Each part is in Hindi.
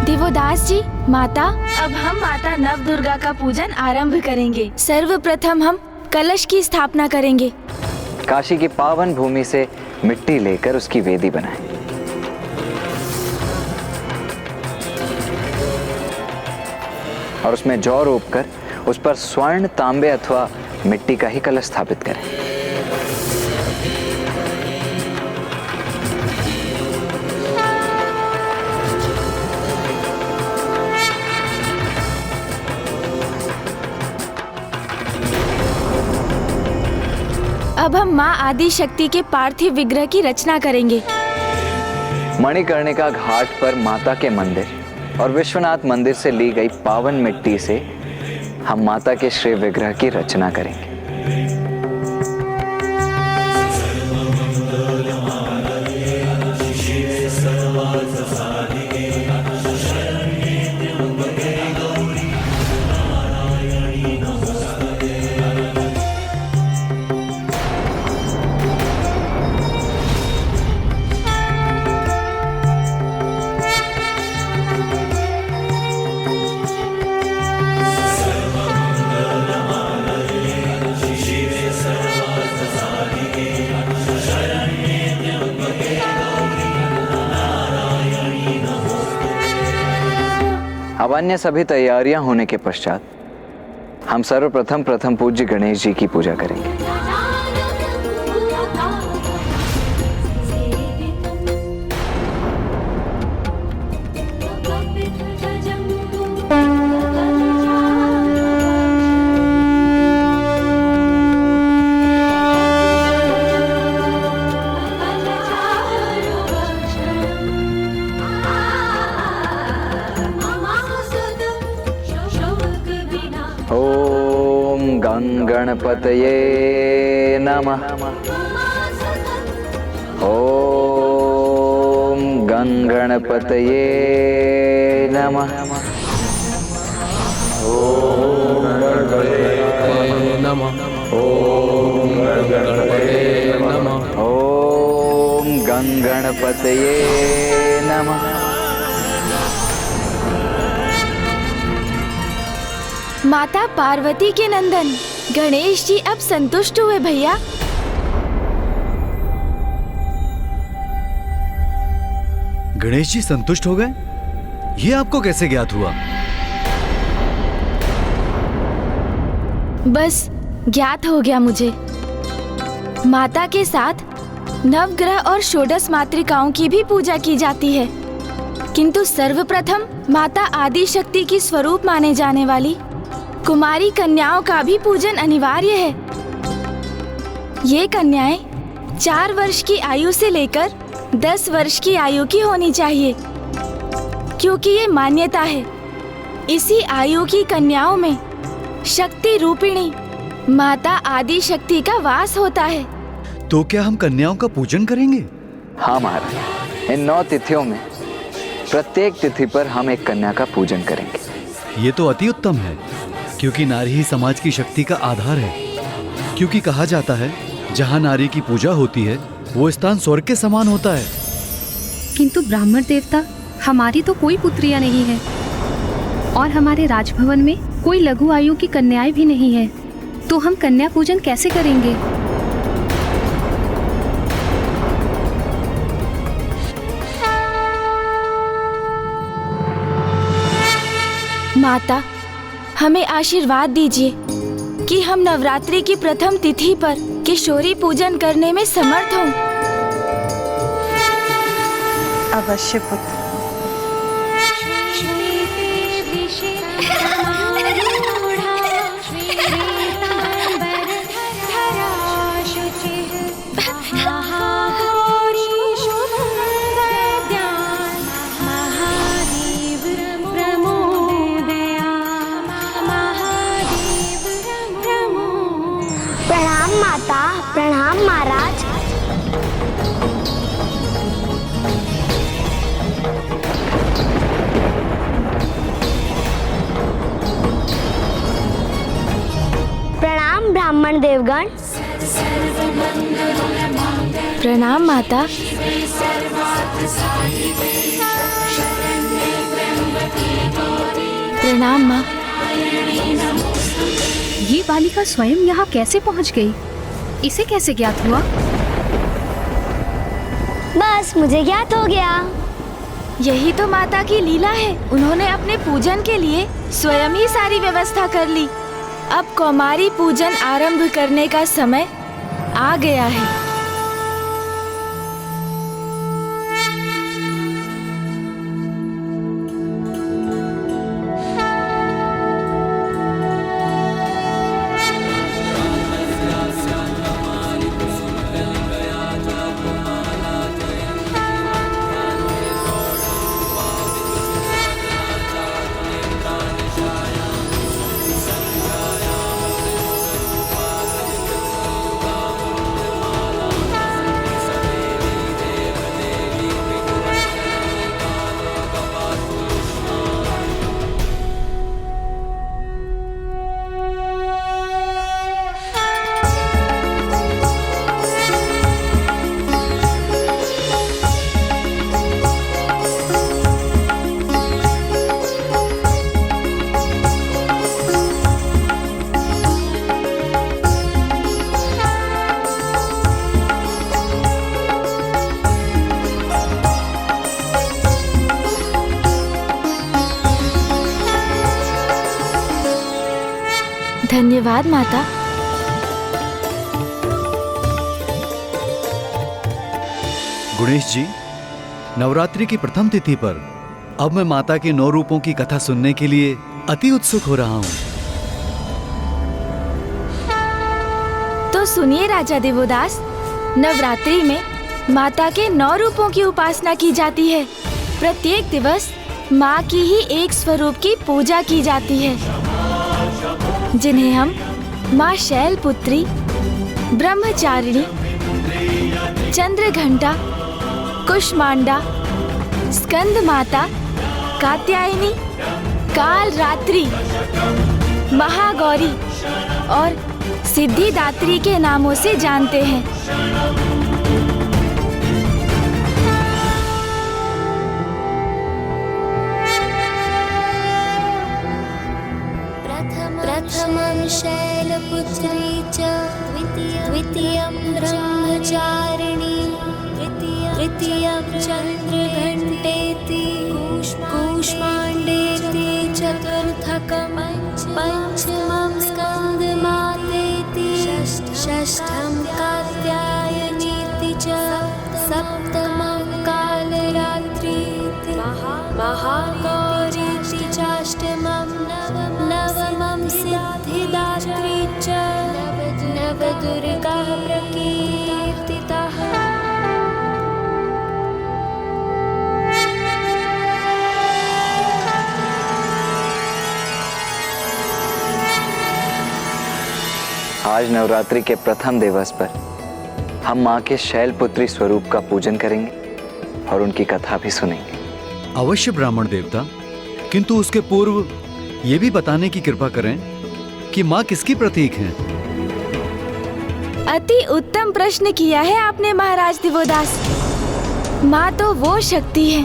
देवोदास जी, माता, अब हम माता नव दुर्गा का पूजन आरंभ करेंगे। सर्वप्रथम हम कलश की स्थापना करेंगे। काशी की पावन भूमि से मिट्टी लेकर उसकी वेदी बनाएं। और उसमें जौ रोपकर उस पर स्वर्ण, तांबे अथवा मिट्टी का ही कलश स्थापित करें। अब हम माँ आदि शक्ति के पार्थिव विग्रह की रचना करेंगे। मणिकर्णिका घाट पर माता के मंदिर और विश्वनाथ मंदिर से ली गई पावन मिट्टी से हम माता के श्रेय विग्रह की रचना करेंगे। अब अन्य सभी तैयारियां होने के पश्चात हम सर्वप्रथम पूज्य गणेश जी की पूजा करेंगे। ओम गणपतये नमः। ओम गणपतये नमः। ओम गणपतये नमः। ओम गणपतये नमः। ओम गणपतये नमः। माता पार्वती के नंदन गणेश जी अब संतुष्ट हुए भैया। गणेश जी संतुष्ट हो गए? ये आपको कैसे ज्ञात हुआ? बस ज्ञात हो गया मुझे। माता के साथ नवग्रह और षोडश मातृकाओं की भी पूजा की जाती है, किंतु सर्वप्रथम माता आदि शक्ति की स्वरूप माने जाने वाली कुमारी कन्याओं का भी पूजन अनिवार्य है। ये कन्याएं 4 वर्ष की आयु से लेकर 10 वर्ष की आयु की होनी चाहिए, क्योंकि ये मान्यता है इसी आयु की कन्याओं में शक्ति रूपिणी माता आदि शक्ति का वास होता है। तो क्या हम कन्याओं का पूजन करेंगे? हाँ महाराज, इन 9 तिथियों में प्रत्येक तिथि पर हम एक कन्या का पूजन करेंगे। ये तो अति उत्तम है, क्योंकि नारी ही समाज की शक्ति का आधार है। क्योंकि कहा जाता है जहाँ नारी की पूजा होती है वो स्थान स्वर्ग के समान होता है। किंतु ब्राह्मण देवता, हमारी तो कोई पुत्रियां नहीं है और हमारे राजभवन में कोई लघु आयु की कन्याएं भी नहीं है, तो हम कन्या पूजन कैसे करेंगे? माता, हमें आशीर्वाद दीजिए कि हम नवरात्रि की प्रथम तिथि पर किशोरी पूजन करने में समर्थ हों। अवश्य पुत्र। माता, प्रणाम महाराज। प्रणाम ब्राह्मण देवगण। प्रणाम माता। प्रणाम माँ। ये बालिका स्वयं यहाँ कैसे पहुँच गई? इसे कैसे ज्ञात हुआ? बस मुझे ज्ञात हो गया। यही तो माता की लीला है। उन्होंने अपने पूजन के लिए स्वयं ही सारी व्यवस्था कर ली। अब कौमारी पूजन आरंभ करने का समय आ गया है। धन्यवाद माता। गुणेश जी, नवरात्रि की प्रथम तिथि पर अब मैं माता के 9 रूपों की कथा सुनने के लिए अति उत्सुक हो रहा हूँ। तो सुनिए राजा देवोदास, नवरात्रि में माता के 9 रूपों की उपासना की जाती है। प्रत्येक दिवस माँ की ही एक स्वरूप की पूजा की जाती है, जिन्हें हम माँ शैलपुत्री, ब्रह्मचारिणी, चंद्रघंटा, कुष्मांडा, स्कंद माता, कात्यायनी, कालरात्रि, महागौरी और सिद्धिदात्री के नामों से जानते हैं। प्रथमं शैलपुत्री च द्वितीयं ब्रह्मचारिणी तृतीयं चन्द्रघण्टेति कूष्माण्डेति चतुर्थकं पञ्चमं स्कन्दमातेति षष्ठं कात्यायनीति च सप्तमं कालरात्रीति महागौरीति चाष्टमं नवमं सिद्धिदात्री च नवदुर्गाः प्रकीर्तिताः। आज नवरात्रि के प्रथम दिवस पर हम माँ के शैलपुत्री स्वरूप का पूजन करेंगे और उनकी कथा भी सुनेंगे। अवश्य ब्राह्मण देवता, किंतु उसके पूर्व ये भी बताने की कृपा करें कि माँ किसकी प्रतीक हैं? अति उत्तम प्रश्न किया है आपने महाराज दिवोदास। माँ तो वो शक्ति है,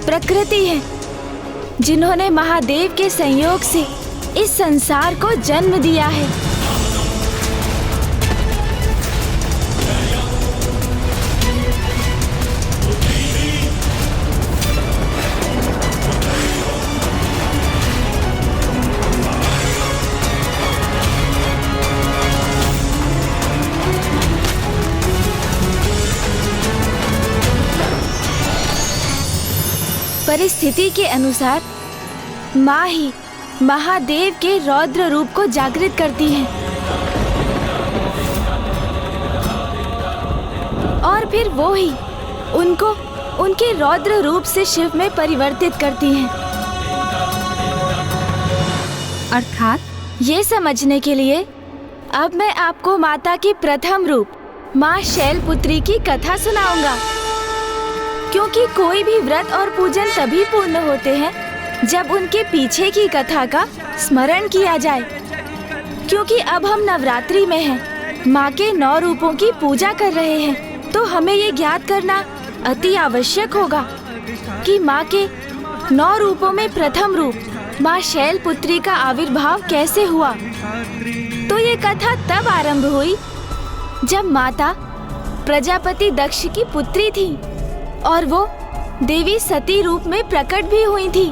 प्रकृति है, जिन्होंने महादेव के संयोग से इस संसार को जन्म दिया है। परिस्थिति के अनुसार माँ ही महादेव के रौद्र रूप को जागृत करती हैं और फिर वो ही उनको उनके रौद्र रूप से शिव में परिवर्तित करती हैं। अर्थात ये समझने के लिए अब मैं आपको माता के प्रथम रूप माँ शैलपुत्री की कथा सुनाऊंगा, क्योंकि कोई भी व्रत और पूजन तभी पूर्ण होते हैं जब उनके पीछे की कथा का स्मरण किया जाए। क्योंकि अब हम नवरात्रि में हैं, माँ के 9 रूपों की पूजा कर रहे हैं, तो हमें ये ज्ञात करना अति आवश्यक होगा कि माँ के 9 रूपों में प्रथम रूप माँ शैलपुत्री का आविर्भाव कैसे हुआ। तो ये कथा तब आरंभ हुई जब माता प्रजापति दक्ष की पुत्री थी और वो देवी सती रूप में प्रकट भी हुई थी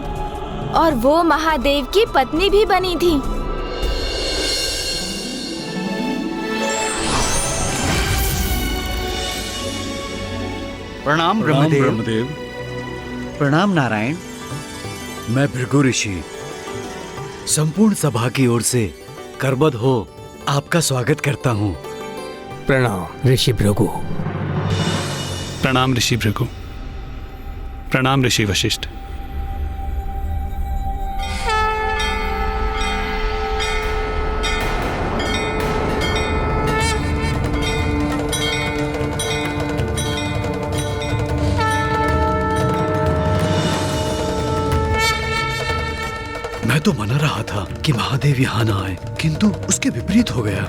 और वो महादेव की पत्नी भी बनी थी। प्रणाम ब्रह्मदेव। प्रणाम नारायण। मैं भृगु ऋषि संपूर्ण सभा की ओर से करबद्ध हो आपका स्वागत करता हूँ। प्रणाम ऋषि भृगु। प्रणाम ऋषि भृगु। प्रणाम ऋषि वशिष्ठ। मैं तो मना रहा था कि महादेव यहाँ ना आए, किंतु उसके विपरीत हो गया।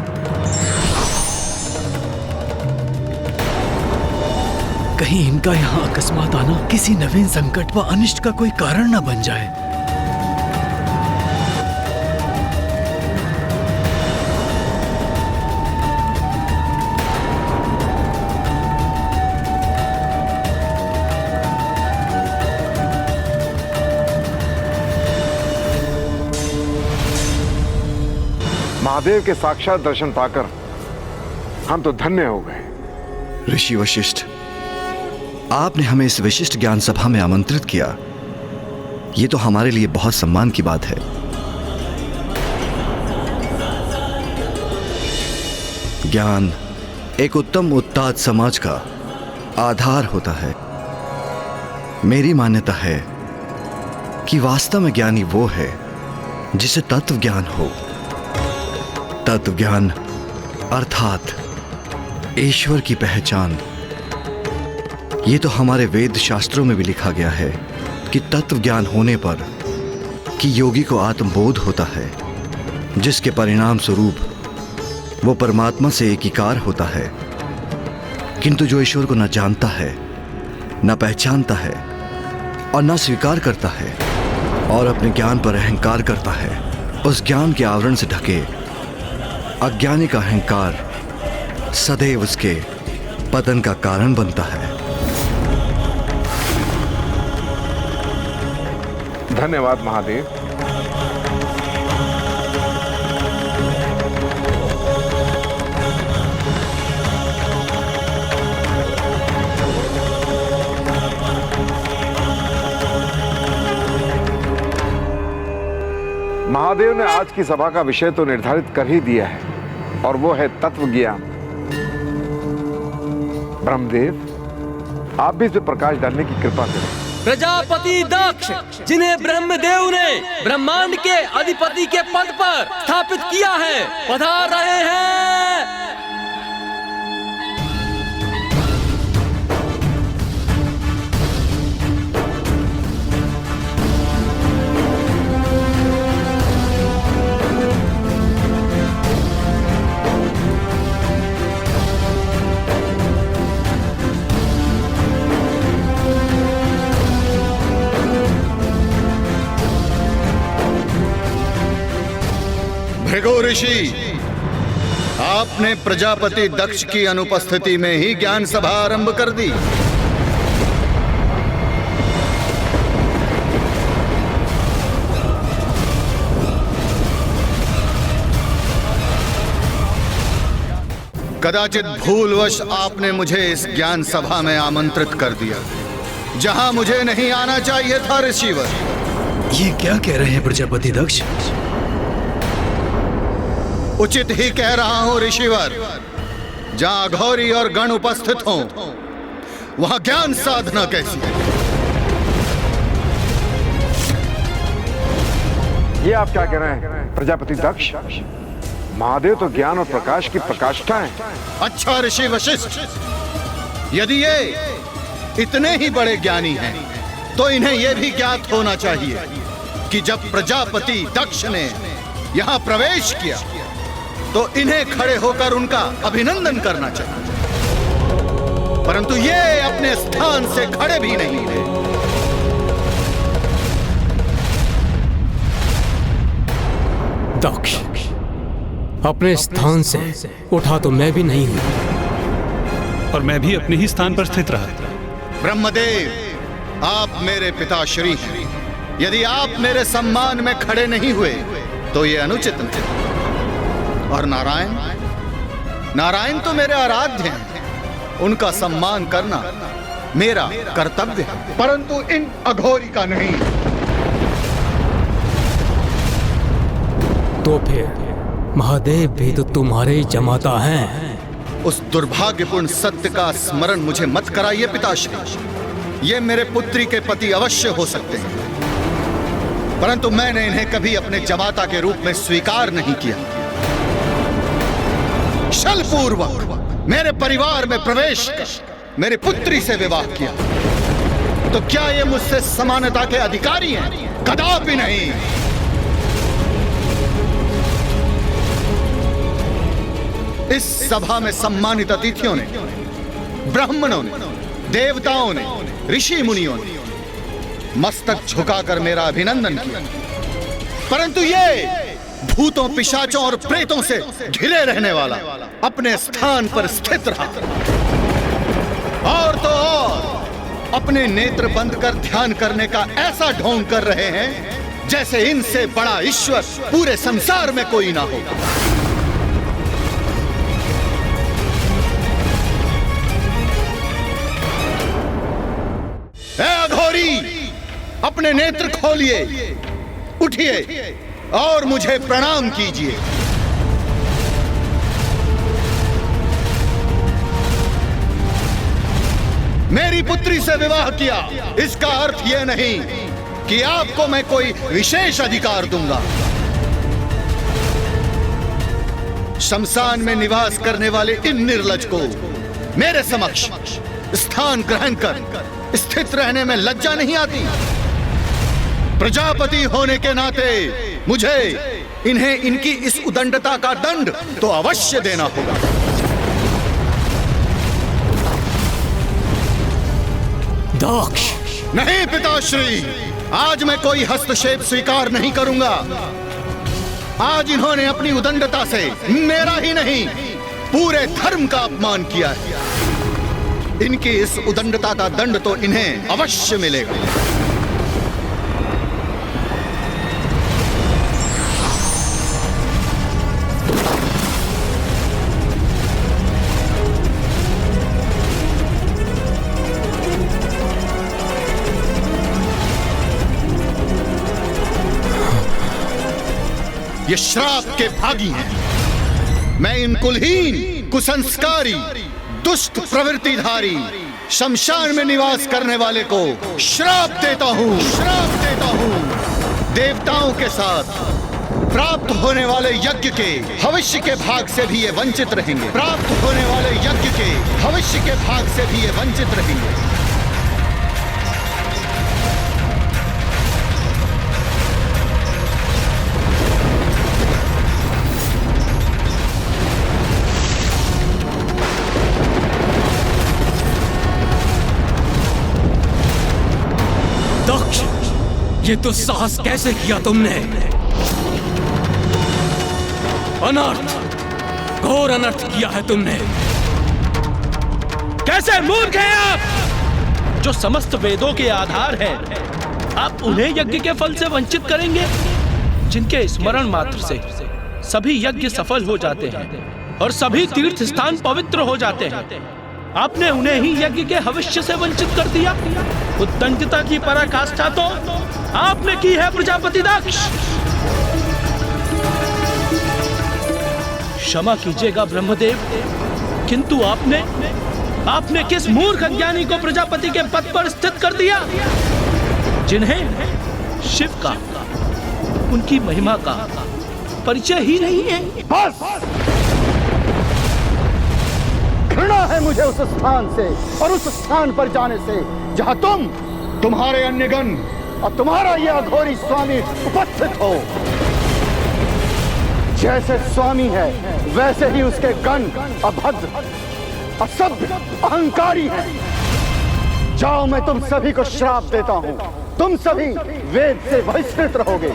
कहीं इनका यहाँ अकस्मात आना किसी नवीन संकट व अनिष्ट का कोई कारण न बन जाए। महादेव के साक्षात दर्शन पाकर हम तो धन्य हो गए। ऋषि वशिष्ठ, आपने हमें इस विशिष्ट ज्ञान सभा में आमंत्रित किया, ये तो हमारे लिए बहुत सम्मान की बात है। ज्ञान एक उत्तम उत्ताद समाज का आधार होता है। मेरी मान्यता है कि वास्तव में ज्ञानी वो है जिसे तत्व ज्ञान हो। तत्व ज्ञान अर्थात ईश्वर की पहचान। ये तो हमारे वेद शास्त्रों में भी लिखा गया है कि तत्व ज्ञान होने पर कि योगी को आत्मबोध होता है, जिसके परिणाम स्वरूप वो परमात्मा से एकीकार होता है। किंतु जो ईश्वर को न जानता है, न पहचानता है और न स्वीकार करता है और अपने ज्ञान पर अहंकार करता है, उस ज्ञान के आवरण से ढके अज्ञानी का अहंकार सदैव उसके पतन का कारण बनता है। धन्यवाद महादेव। महादेव ने आज की सभा का विषय तो निर्धारित कर ही दिया है और वो है तत्व ज्ञान। ब्रह्मदेव, आप भी इस पे प्रकाश डालने की कृपा करें। प्रजापति दक्ष, जिन्हें ब्रह्मदेव ने ब्रह्मांड के अधिपति के पद पर स्थापित किया है, पधार रहे हैं। भृगु ऋषि, आपने प्रजापति दक्ष की अनुपस्थिति में ही ज्ञान सभा आरंभ कर दी। कदाचित भूलवश आपने मुझे इस ज्ञान सभा में आमंत्रित कर दिया, जहां मुझे नहीं आना चाहिए था। ऋषिवर, ये क्या कह रहे हैं प्रजापति दक्ष? उचित ही कह रहा हूं ऋषिवर। जहां अघोरी और गण उपस्थित हों, वहां ज्ञान साधना कैसी? ये आप क्या कह रहे हैं प्रजापति दक्ष? महादेव तो ज्ञान और प्रकाश की प्रकाष्ठा है। अच्छा ऋषि वशिष्ठ, यदि ये इतने ही बड़े ज्ञानी हैं, तो इन्हें यह भी ज्ञात होना चाहिए कि जब प्रजापति दक्ष ने यहां प्रवेश किया तो इन्हें खड़े होकर उनका अभिनंदन करना चाहिए, परंतु ये अपने स्थान से खड़े भी नहीं है। दक्ष, अपने स्थान से उठा तो मैं भी नहीं हूं, और मैं भी अपने ही स्थान पर स्थित रहा। ब्रह्मदेव, आप मेरे पिताश्री हैं। यदि आप मेरे सम्मान में खड़े नहीं हुए तो ये अनुचित नहीं। और नारायण, नारायण तो मेरे आराध्य हैं, उनका सम्मान करना मेरा कर्तव्य है, परंतु इन अघोरी का नहीं। तो फिर महादेव भी तो तुम्हारे ही जमाता हैं। उस दुर्भाग्यपूर्ण सत्य का स्मरण मुझे मत कराइए पिताश्री। ये मेरे पुत्री के पति अवश्य हो सकते हैं, परंतु मैंने इन्हें कभी अपने जमाता के रूप में स्वीकार नहीं किया। छलपूर्वक मेरे परिवार में प्रवेश कर मेरी पुत्री से विवाह किया, तो क्या ये मुझसे समानता के अधिकारी हैं? कदापि नहीं। इस सभा में सम्मानित अतिथियों ने, ब्राह्मणों ने, देवताओं ने, ऋषि मुनियों ने मस्तक झुकाकर मेरा अभिनंदन किया, परंतु ये भूतों, पिशाचों और प्रेतों से घिरे रहने वाला अपने स्थान पर स्थित रहा। और तो और अपने नेत्र बंद कर ध्यान करने का ऐसा ढोंग कर रहे हैं जैसे इनसे बड़ा ईश्वर पूरे संसार में कोई ना हो। ए अघोरी, अपने नेत्र खोलिए, उठिए और मुझे प्रणाम कीजिए। मेरी पुत्री से विवाह किया, इसका अर्थ यह नहीं कि आपको मैं कोई विशेष अधिकार दूंगा। शमशान में निवास करने वाले इन निर्लज को मेरे समक्ष स्थान ग्रहण कर स्थित रहने में लज्जा नहीं आती? प्रजापति होने के नाते मुझे इन्हें इनकी इस उदंडता का दंड तो अवश्य देना होगा। दक्ष, नहीं पिताश्री, आज मैं कोई हस्तक्षेप स्वीकार नहीं करूंगा। आज इन्होंने अपनी उदंडता से मेरा ही नहीं, पूरे धर्म का अपमान किया है। इनकी इस उदंडता का दंड तो इन्हें अवश्य मिलेगा। ये श्राप के भागी हैं। मैं इन कुलहीन, कुसंस्कारी, दुष्ट प्रवृत्तिधारी, शमशान में निवास करने वाले को श्राप देता हूँ, श्राप देता हूँ। देवताओं के साथ प्राप्त होने वाले यज्ञ के भविष्य के भाग से भी ये वंचित रहेंगे। प्राप्त होने वाले यज्ञ के भविष्य के भाग से भी ये वंचित रहेंगे। ये तो साहस कैसे किया तुमने? अनर्थ, घोर अनर्थ किया है तुमने। कैसे मूर्ख हैं आप, जो समस्त वेदों के आधार हैं। आप उन्हें यज्ञ के फल से वंचित करेंगे जिनके स्मरण मात्र से सभी यज्ञ सफल हो जाते हैं और सभी तीर्थ स्थान पवित्र हो जाते हैं। आपने उन्हें ही यज्ञ के भविष्य से वंचित कर दिया। उद्दंडता की पराकाष्ठा तो आपने की है प्रजापति दक्ष। क्षमा कीजिएगा ब्रह्मदेव, किंतु आपने किस मूर्ख अज्ञानी को प्रजापति के पद पर स्थित कर दिया, जिन्हें शिव का, उनकी महिमा का परिचय ही नहीं है। बस, घृणा है मुझे उस स्थान से और उस स्थान पर जाने से जहां तुम, तुम्हारे अन्यगण और तुम्हारा यह अघोरी स्वामी उपस्थित हो। जैसे स्वामी है वैसे ही उसके गण अभद्र, असभ्य, अहंकारी हैं। जाओ, मैं तुम सभी को श्राप देता हूं। तुम सभी वेद से बहिष्कृत रहोगे।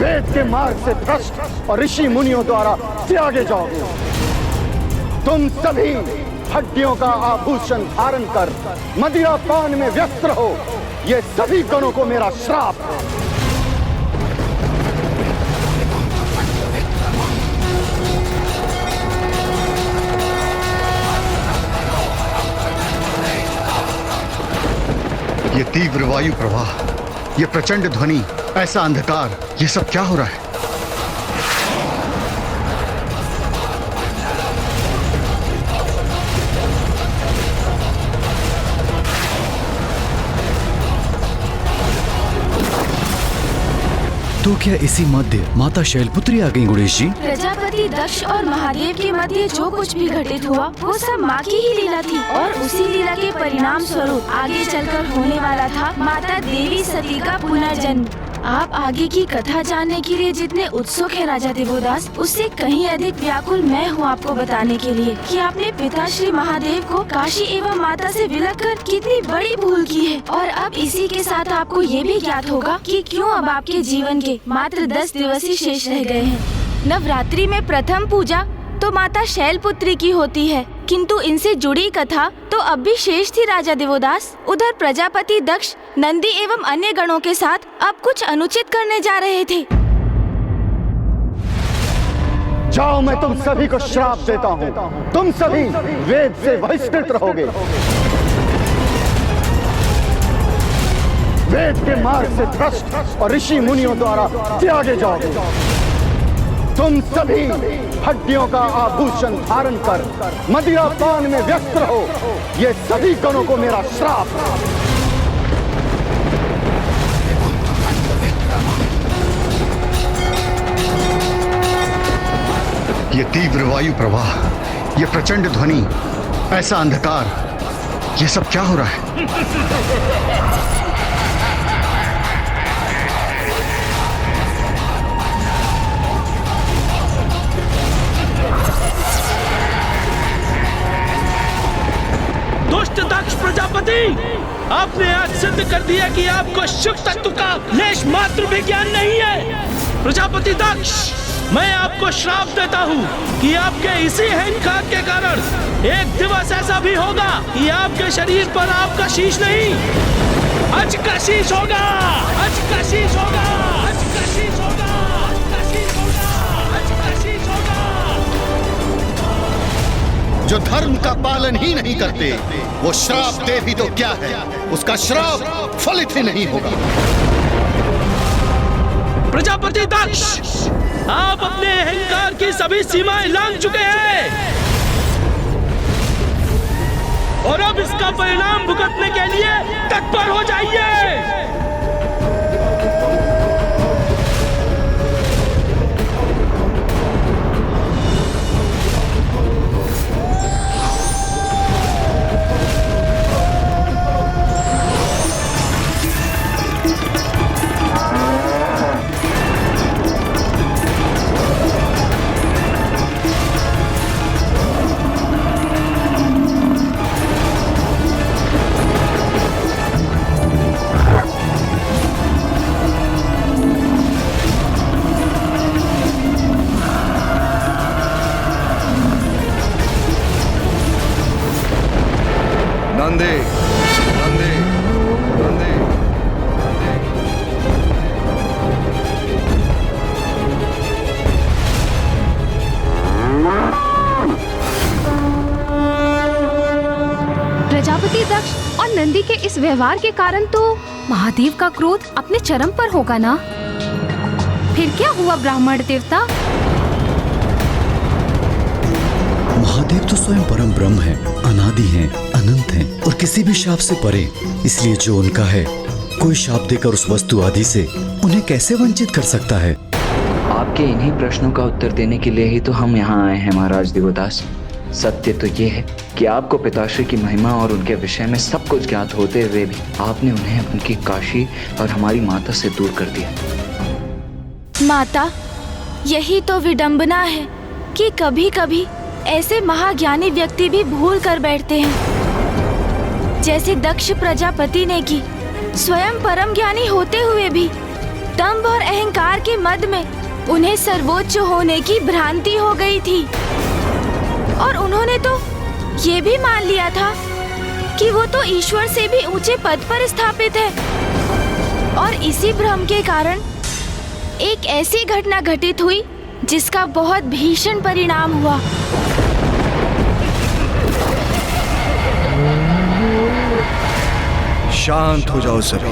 वेद के मार्ग से भ्रष्ट और ऋषि मुनियों द्वारा त्यागे जाओगे। तुम सभी हड्डियों का आभूषण धारण कर मदिरा पान में व्यस्त रहो। ये सभी गणों को मेरा श्राप है। ये तीव्र वायु प्रवाह, ये प्रचंड ध्वनि, ऐसा अंधकार, ये सब क्या हो रहा है? तो क्या इसी मध्य माता शैलपुत्री आ गई गणेश जी? प्रजापति दक्ष और महादेव के मध्य जो कुछ भी घटित हुआ वो सब माँ की ही लीला थी और उसी लीला के परिणाम स्वरूप आगे चलकर होने वाला था माता देवी सती का पुनर्जन्म। आप आगे की कथा जानने के लिए जितने उत्सुक है राजा देवोदास, उससे कहीं अधिक व्याकुल मैं हूँ आपको बताने के लिए कि आपने पिता श्री महादेव को काशी एवं माता से विलग कर कितनी बड़ी भूल की है। और अब इसी के साथ आपको ये भी ज्ञात होगा कि क्यों अब आपके जीवन के मात्र 10 दिवस ही शेष रह गए हैं। नवरात्रि में प्रथम पूजा तो माता शैलपुत्री की होती है, किंतु इनसे जुड़ी कथा तो अब भी शेष थी राजा देवोदास। उधर प्रजापति दक्ष नंदी एवं अन्य गणों के साथ अब कुछ अनुचित करने जा रहे थे। जाओ, मैं तुम सभी को श्राप देता हूँ। तुम सभी वेद से बहिष्कृत रहोगे। वेद के मार्ग से भ्रष्ट और ऋषि मुनियों द्वारा त्यागे जाओगे। तुम सभी हड्डियों का आभूषण धारण कर मदिरा पान में व्यस्त रहो। ये सभी गणों को मेरा श्राप है। ये तीव्र वायु प्रवाह, ये प्रचंड ध्वनि, ऐसा अंधकार, ये सब क्या हो रहा है? दुष्ट दक्ष प्रजापति, आपने आज सिद्ध कर दिया कि आपको शिव तत्व का लेश मात्र भी ज्ञान नहीं है। प्रजापति दक्ष, मैं आपको श्राप देता हूँ कि आपके इसी अहंकार के कारण एक दिवस ऐसा भी होगा कि आपके शरीर पर आपका शीश नहीं, अज का शीश होगा। अज का शीश होगा। अज का शीश होगा। अज का शीश होगा। अज का शीश होगा। जो धर्म का पालन ही नहीं करते, वो श्राप दे भी तो क्या है, उसका श्राप फलित ही नहीं होगा। प्रजापति दक्ष, आप अपने अहंकार की सभी सीमाएं लांघ चुके हैं और अब इसका परिणाम भुगतने के लिए तत्पर हो जाइए। प्रजापति दक्ष और नंदी के इस व्यवहार के कारण तो महादेव का क्रोध अपने चरम पर होगा ना? फिर क्या हुआ ब्राह्मण देवता? महादेव तो स्वयं परम ब्रह्म है, अनादि हैं, अनंत हैं और किसी भी शाप से परे। इसलिए जो उनका है, कोई शाप देकर उस वस्तु आदि से उन्हें कैसे वंचित कर सकता है? आपके इन्हीं प्रश्नों का उत्तर देने के लिए ही तो हम यहाँ आए हैं महाराज देवदास। सत्य तो ये है कि आपको पिताश्री की महिमा और उनके विषय में सब कुछ ज्ञात होते हुए भी आपने उन्हें उनकी काशी और हमारी माता से दूर कर दिया। माता, यही तो विडंबना है कि कभी कभी ऐसे महाज्ञानी व्यक्ति भी भूल कर बैठते हैं, जैसे दक्ष प्रजापति ने की। स्वयं परम ज्ञानी होते हुए भी दंभ और अहंकार के मद में उन्हें सर्वोच्च होने की भ्रांति हो गई थी और उन्होंने तो ये भी मान लिया था कि वो तो ईश्वर से भी ऊंचे पद पर स्थापित है। और इसी भ्रम के कारण एक ऐसी घटना घटित हुई जिसका बहुत भीषण परिणाम हुआ। शांत हो जाओ सभी।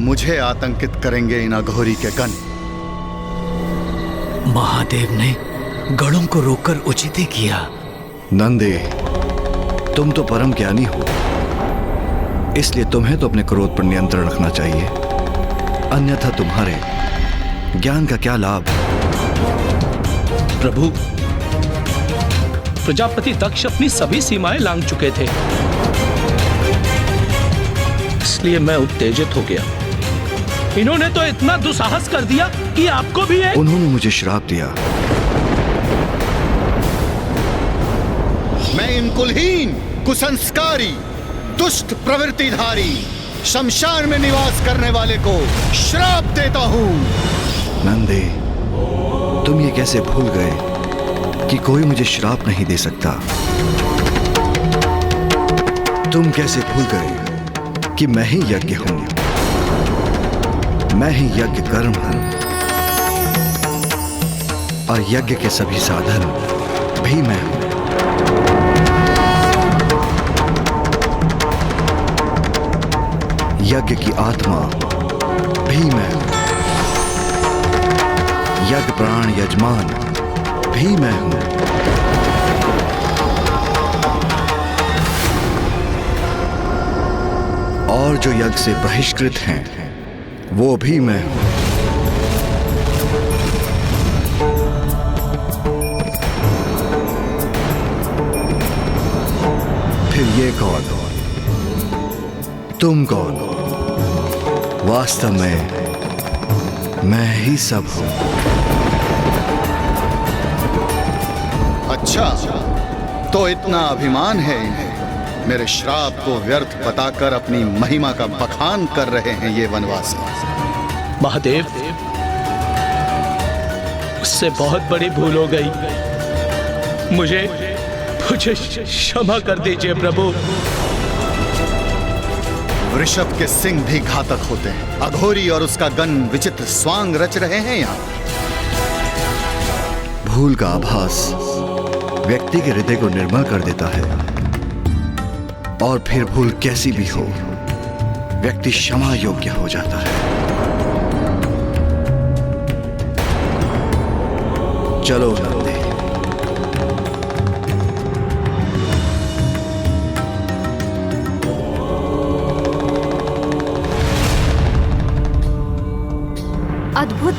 मुझे आतंकित करेंगे इन अघोरी के गण। महादेव ने गणों को रोककर उचित ही किया। नंदे, तुम तो परम ज्ञानी हो, इसलिए तुम्हें तो अपने क्रोध पर नियंत्रण रखना चाहिए, अन्यथा तुम्हारे ज्ञान का क्या लाभ। प्रभु, प्रजापति दक्ष अपनी सभी सीमाएं लांघ चुके थे, इसलिए मैं उत्तेजित हो गया। इन्होंने तो इतना दुस्साहस कर दिया कि आपको भी एक... उन्होंने मुझे श्राप दिया। मैं इन कुलहीन, कुसंस्कारी, दुष्ट प्रवृत्तिधारी, शमशान में निवास करने वाले को श्राप देता हूं। नंदे, तुम ये कैसे भूल गए कि कोई मुझे श्राप नहीं दे सकता? तुम कैसे भूल गए कि मैं ही यज्ञ हूं, मैं ही यज्ञ कर्म हूं और यज्ञ के सभी साधन भी मैं हूं। यज्ञ की आत्मा भी मैं हूं, यज्ञ प्राण यजमान भी मैं हूं। और जो यज्ञ से बहिष्कृत हैं वो भी मैं हूं। फिर ये कौन? तुम कौन? वास्तव में मैं ही सब हूं। अच्छा, तो इतना अभिमान है इन्हें। मेरे श्राप को व्यर्थ बताकर अपनी महिमा का बखान कर रहे हैं ये वनवासी। महादेव, उससे बहुत बड़ी भूल हो गई, मुझे क्षमा कर दीजिए प्रभु। वृषभ के सिंह भी घातक होते हैं। अघोरी और उसका गण विचित्र स्वांग रच रहे हैं यहाँ। भूल का आभास व्यक्ति के हृदय को निर्मल कर देता है, और फिर भूल कैसी भी हो, व्यक्ति क्षमा योग्य हो जाता है। चलो नंदे। अद्भुत!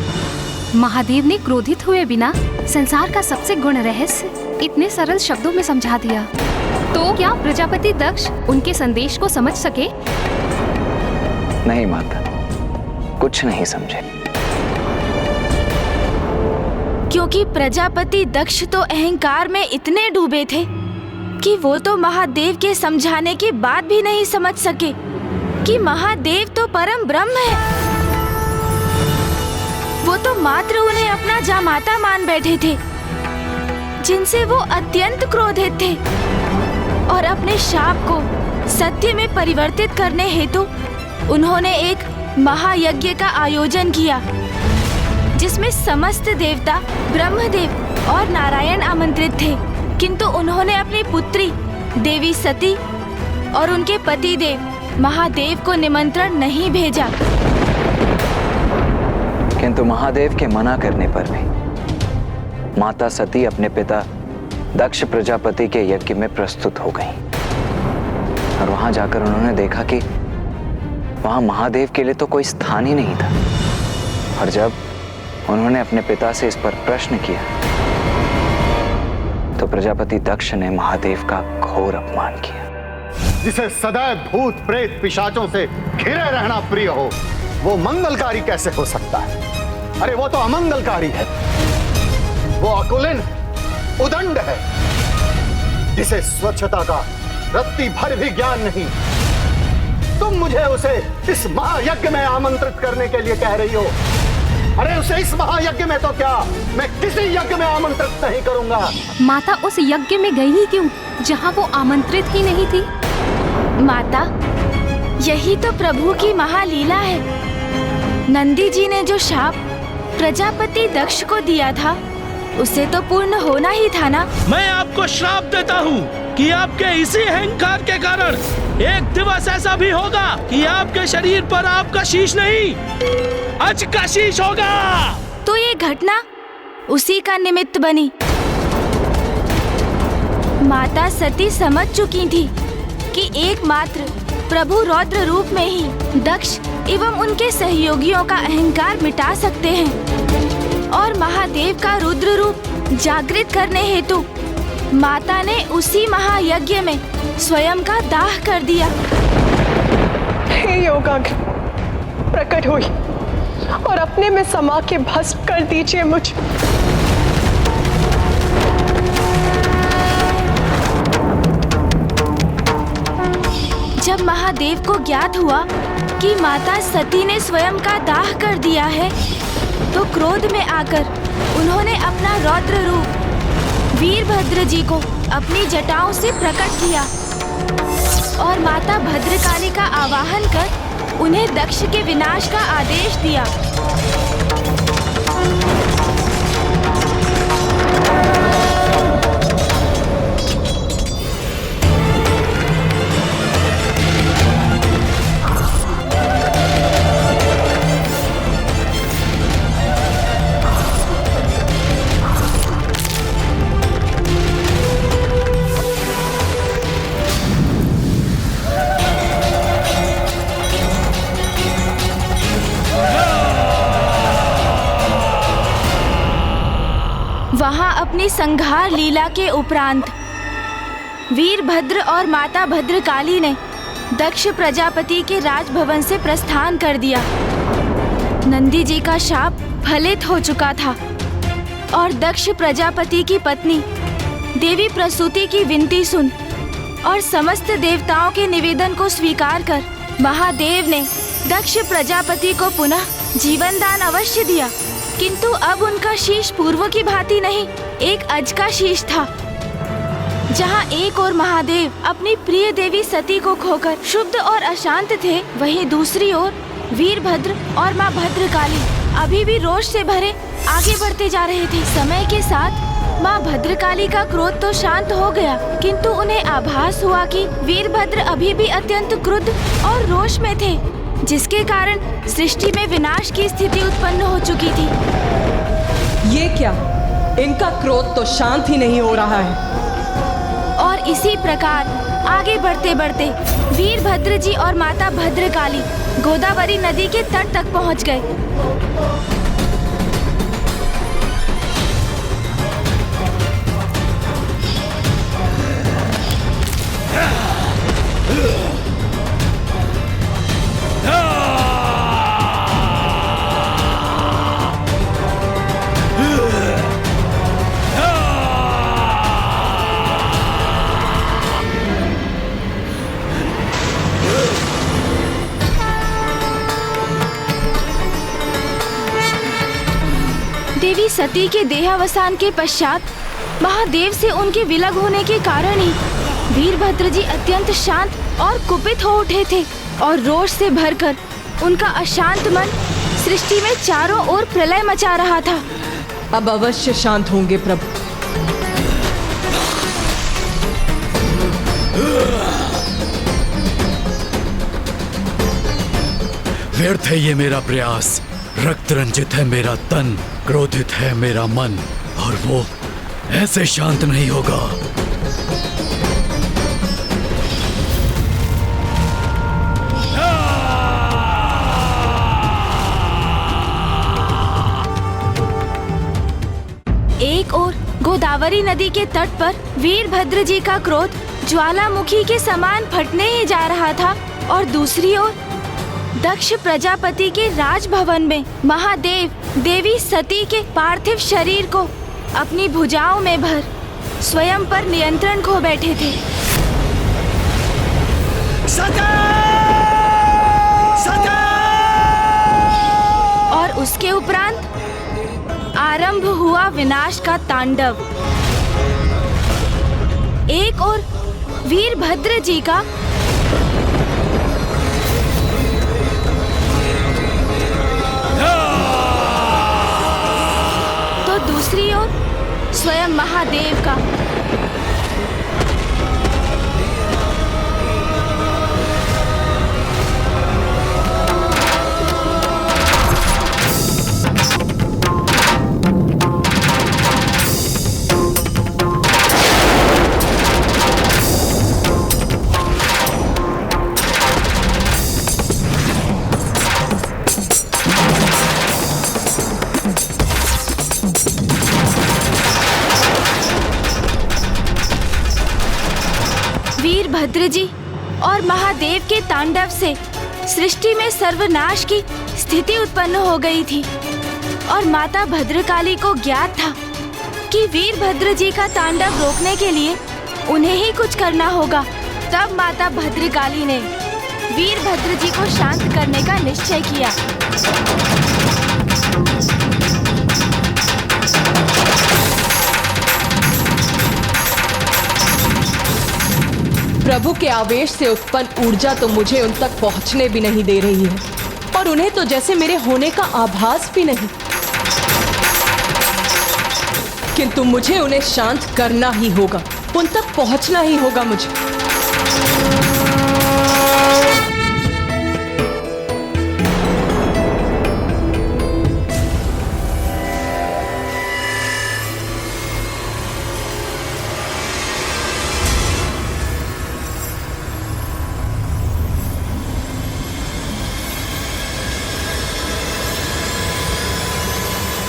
महादेव ने क्रोधित हुए बिना संसार का सबसे गुण रहस्य इतने सरल शब्दों में समझा दिया। तो क्या प्रजापति दक्ष उनके संदेश को समझ सके? नहीं माता, कुछ नहीं समझे। क्योंकि प्रजापति दक्ष तो अहंकार में इतने डूबे थे कि वो तो महादेव के समझाने के बाद भी नहीं समझ सके कि महादेव तो परम ब्रह्म है। वो तो मात्र उन्हें अपना जामाता मान बैठे थे, जिनसे वो अत्यंत क्रोधित थे, और अपने शाप को सत्य में परिवर्तित करने हेतु उन्होंने एक महायज्ञ का आयोजन किया, जिसमें समस्त देवता, ब्रह्मदेव और नारायण आमंत्रित थे। किंतु उन्होंने अपनी पुत्री देवी सती और उनके पति देव महादेव को निमंत्रण नहीं भेजा। किंतु महादेव के मना करने पर भी माता सती अपने पिता दक्ष प्रजापति के यज्ञ में प्रस्तुत हो गईं। और वहां जाकर उन्होंने देखा कि वहां महादेव के लिए तो कोई स्थान ही नहीं था। और जब उन्होंने अपने पिता से इस पर प्रश्न किया तो प्रजापति दक्ष ने महादेव का घोर अपमान किया। जिसे सदैव भूत प्रेत पिशाचों से घिरे रहना प्रिय हो, वो मंगलकारी कैसे हो सकता है? अरे वो तो अमंगलकारी है। वो अकुलिन उदंड है, जिसे स्वच्छता का रत्ती भर भी ज्ञान नहीं। तुम मुझे उसे इस महायज्ञ में आमंत्रित करने के लिए कह रही हो। अरे उसे इस महायज्ञ में तो क्या, मैं किसी यज्ञ में आमंत्रित नहीं करूंगा। माता उस यज्ञ में गई ही क्यों जहाँ वो आमंत्रित ही नहीं थी? माता, यही तो प्रभु की महालीला है। नंदी जी ने जो शाप प्रजापति दक्ष को दिया था, उसे तो पूर्ण होना ही था ना। मैं आपको श्राप देता हूँ कि आपके इसी अहंकार के कारण एक दिवस ऐसा भी होगा कि आपके शरीर पर आपका शीश नहीं, अज का शीश होगा। तो ये घटना उसी का निमित्त बनी। माता सती समझ चुकी थी कि एकमात्र प्रभु रौद्र रूप में ही दक्ष एवं उनके सहयोगियों का अहंकार मिटा सकते हैं, और महादेव का रुद्र रूप जागृत करने हेतु माता ने उसी महायज्ञ में स्वयं का दाह कर दिया। हे योगाग्र, प्रकट हुई और अपने में समा के भस्म कर दीजिए मुझे। जब महादेव को ज्ञात हुआ कि माता सती ने स्वयं का दाह कर दिया है, तो क्रोध में आकर उन्होंने अपना रौद्र रूप वीरभद्र जी को अपनी जटाओं से प्रकट किया और माता भद्रकाली का आवाहन कर उन्हें दक्ष के विनाश का आदेश दिया। वहां अपनी संहार लीला के उपरांत वीरभद्र और माता भद्रकाली ने दक्ष प्रजापति के राजभवन से प्रस्थान कर दिया। नंदी जी का शाप फलित हो चुका था और दक्ष प्रजापति की पत्नी देवी प्रसूति की विनती सुन और समस्त देवताओं के निवेदन को स्वीकार कर महादेव ने दक्ष प्रजापति को पुनः जीवन दान अवश्य दिया, किंतु अब उनका शीश पूर्व की भांति नहीं, एक अज का शीश था। जहां एक और महादेव अपनी प्रिय देवी सती को खोकर शुद्ध और अशांत थे, वहीं दूसरी ओर वीरभद्र और माँ भद्रकाली अभी भी रोष से भरे आगे बढ़ते जा रहे थे। समय के साथ माँ भद्रकाली का क्रोध तो शांत हो गया, किंतु उन्हें आभास हुआ कि वीरभद्र अभी भी अत्यंत क्रुद्ध और रोष में थे, जिसके कारण सृष्टि में विनाश की स्थिति उत्पन्न हो चुकी थी। ये क्या, इनका क्रोध तो शांत ही नहीं हो रहा है। और इसी प्रकार आगे बढ़ते बढ़ते वीरभद्र जी और माता भद्रकाली गोदावरी नदी के तट तक पहुंच गए। देवी सती के देहावसान के पश्चात महादेव से उनके विलग होने के कारण ही वीरभद्र जी अत्यंत शांत और कुपित हो उठे थे और रोष से भरकर उनका अशांत मन सृष्टि में चारों ओर प्रलय मचा रहा था। अब अवश्य शांत होंगे प्रभु। व्यर्थ है ये मेरा प्रयास, रक्त रंजित है मेरा तन, क्रोधित है मेरा मन, और वो ऐसे शांत नहीं होगा। एक और गोदावरी नदी के तट पर वीरभद्र जी का क्रोध ज्वालामुखी के समान फटने ही जा रहा था और दूसरी ओर दक्ष प्रजापति के राजभवन में महादेव देवी सती के पार्थिव शरीर को अपनी भुजाओं में भर स्वयं पर नियंत्रण खो बैठे थे। और उसके उपरांत आरंभ हुआ विनाश का तांडव। एक और वीरभद्र जी का तो दूसरी ओर स्वयं महादेव का। वीरभद्र जी और महादेव के तांडव से सृष्टि में सर्वनाश की स्थिति उत्पन्न हो गई थी और माता भद्रकाली को ज्ञात था कि वीरभद्र जी का तांडव रोकने के लिए उन्हें ही कुछ करना होगा। तब माता भद्रकाली ने वीरभद्र जी को शांत करने का निश्चय किया। प्रभु के आवेश से उत्पन्न ऊर्जा तो मुझे उन तक पहुंचने भी नहीं दे रही है और उन्हें तो जैसे मेरे होने का आभास भी नहीं। किंतु मुझे उन्हें शांत करना ही होगा, उन तक पहुंचना ही होगा मुझे।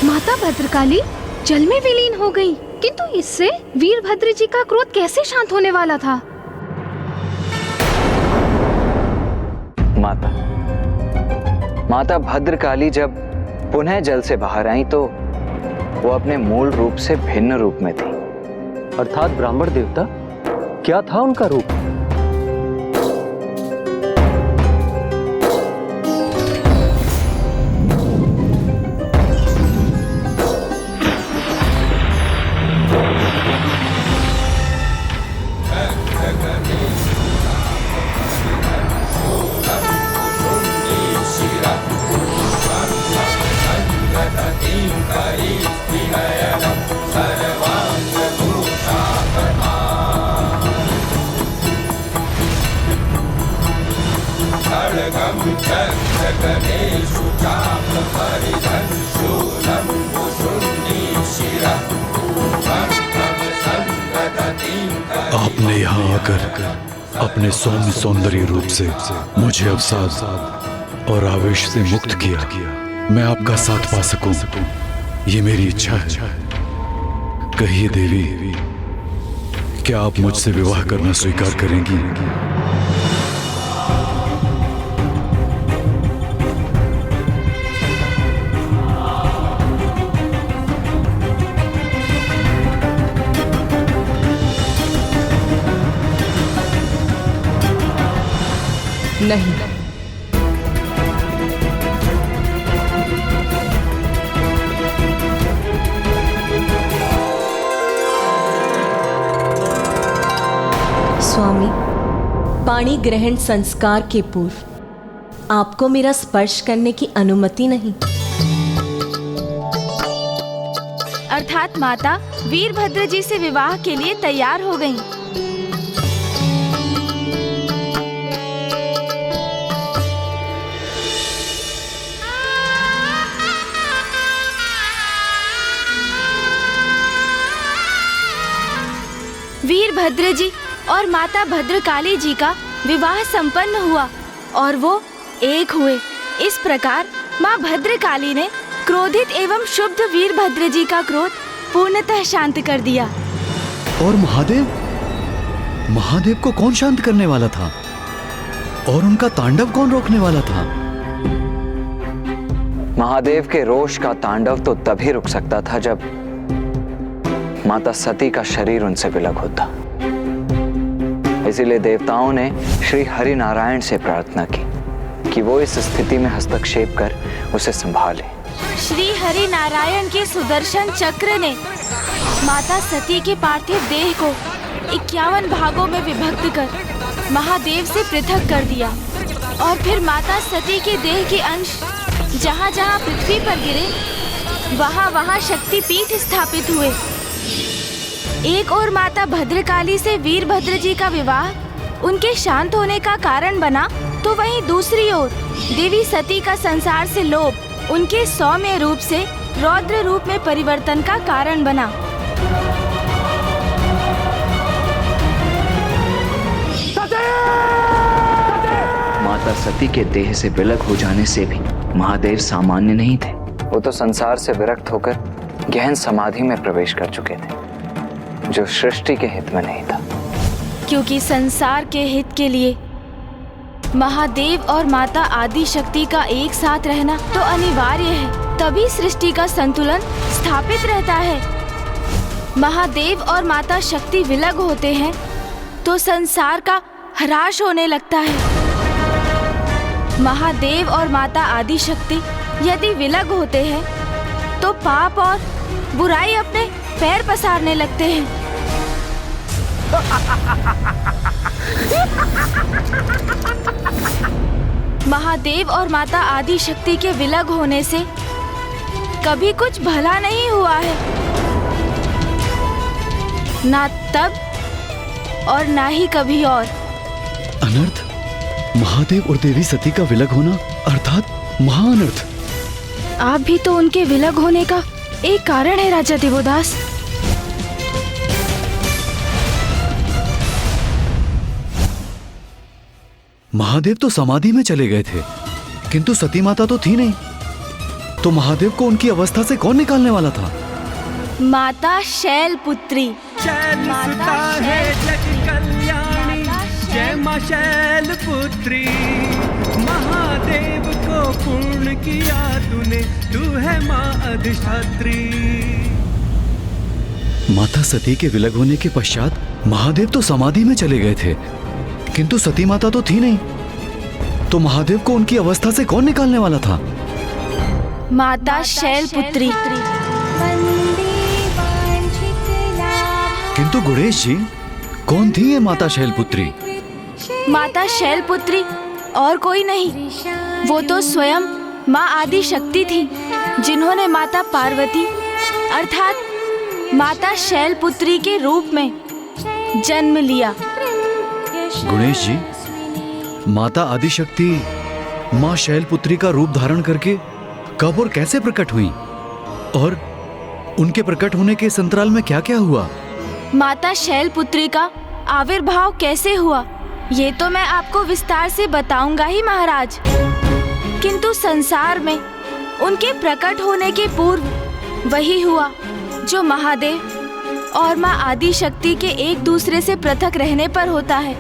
माता भद्रकाली जल में विलीन हो गई, किंतु इससे वीरभद्र जी का क्रोध कैसे शांत होने वाला था? माता भद्रकाली जब पुनः जल से बाहर आई तो वो अपने मूल रूप से भिन्न रूप में थी। अर्थात ब्राह्मण देवता क्या था उनका रूप? आपने यहाँ आकर अपने सौम्य सौंदर्य रूप से मुझे अवसाद और आवेश से मुक्त किया। मैं आपका साथ पा सकूं, ये मेरी इच्छा है। कहिए देवी, क्या आप मुझसे विवाह करना स्वीकार करेंगी? नहीं। स्वामी, पाणी ग्रहण संस्कार के पूर्व आपको मेरा स्पर्श करने की अनुमति नहीं। अर्थात माता वीरभद्र जी से विवाह के लिए तैयार हो गईं। वीरभद्र जी और माता भद्रकाली जी का विवाह संपन्न हुआ और वो एक हुए। इस प्रकार माँ भद्रकाली ने क्रोधित एवं शुद्ध वीरभद्र जी का क्रोध पूर्णतः शांत कर दिया। और महादेव? महादेव को कौन शांत करने वाला था? और उनका तांडव कौन रोकने वाला था? महादेव के रोष का तांडव तो तभी रुक सकता था जब माता सती का शरीर उनसे विलग होता। इसीलिए देवताओं ने श्री हरि नारायण से प्रार्थना की कि वो इस स्थिति में हस्तक्षेप कर उसे संभाले। श्री हरि नारायण के सुदर्शन चक्र ने माता सती के पार्थिव देह को 51 भागों में विभक्त कर महादेव से पृथक कर दिया और फिर माता सती के देह के अंश जहाँ जहाँ पृथ्वी पर गिरे वहाँ वहाँ शक्तिपीठ स्थापित हुए। एक और माता भद्रकाली से वीरभद्र जी का विवाह उनके शांत होने का कारण बना, तो वहीं दूसरी ओर देवी सती का संसार से लोभ उनके सौम्य रूप से रौद्र रूप में परिवर्तन का कारण बना। माता सती के देह से विलग हो जाने से भी महादेव सामान्य नहीं थे। वो तो संसार से विरक्त होकर गहन समाधि में प्रवेश कर चुके थे, जो सृष्टि के हित में नहीं था। क्योंकि संसार के हित के लिए महादेव और माता आदि शक्ति का एक साथ रहना तो अनिवार्य है, तभी सृष्टि का संतुलन स्थापित रहता है। महादेव और माता शक्ति विलग होते हैं तो संसार का ह्रास होने लगता है। महादेव और माता आदि शक्ति यदि विलग होते हैं तो पाप और बुराई अपने पैर पसारने लगते हैं। महादेव और माता आदि शक्ति के विलग होने से कभी कुछ भला नहीं हुआ है, ना तब और ना ही कभी और। अनर्थ? महादेव और देवी सती का विलग होना अर्थात महाअनर्थ। आप भी तो उनके विलग होने का एक कारण है राजा देवोदास। महादेव तो समाधि में चले गए थे, किंतु सती माता तो थी नहीं। तो महादेव को उनकी अवस्था से कौन निकालने वाला था? माता शैलपुत्री। माता है जग कल्याणी, जय मां शैलपुत्री। महादेव को पूर्ण किया तूने, तू है मां अधिष्ठात्री। माता सती के विलग होने के पश्चात महादेव तो समाधि में चले गए थे, किंतु सती माता तो थी नहीं। तो महादेव को उनकी अवस्था से कौन निकालने वाला था? माता शैलपुत्री। किंतु गुणेश जी, कौन थी ये माता शैलपुत्री? माता शैलपुत्री और कोई नहीं, वो तो स्वयं माँ आदि शक्ति थी, जिन्होंने माता पार्वती अर्थात माता शैलपुत्री के रूप में जन्म लिया। गुणेश जी, माता आदिशक्ति माँ शैलपुत्री का रूप धारण करके कब और कैसे प्रकट हुई, और उनके प्रकट होने के संतराल में क्या क्या हुआ? माता शैलपुत्री का आविर्भाव कैसे हुआ, ये तो मैं आपको विस्तार से बताऊंगा ही महाराज, किंतु संसार में उनके प्रकट होने के पूर्व वही हुआ जो महादेव और माँ आदि शक्ति के एक दूसरे से पृथक रहने पर होता है।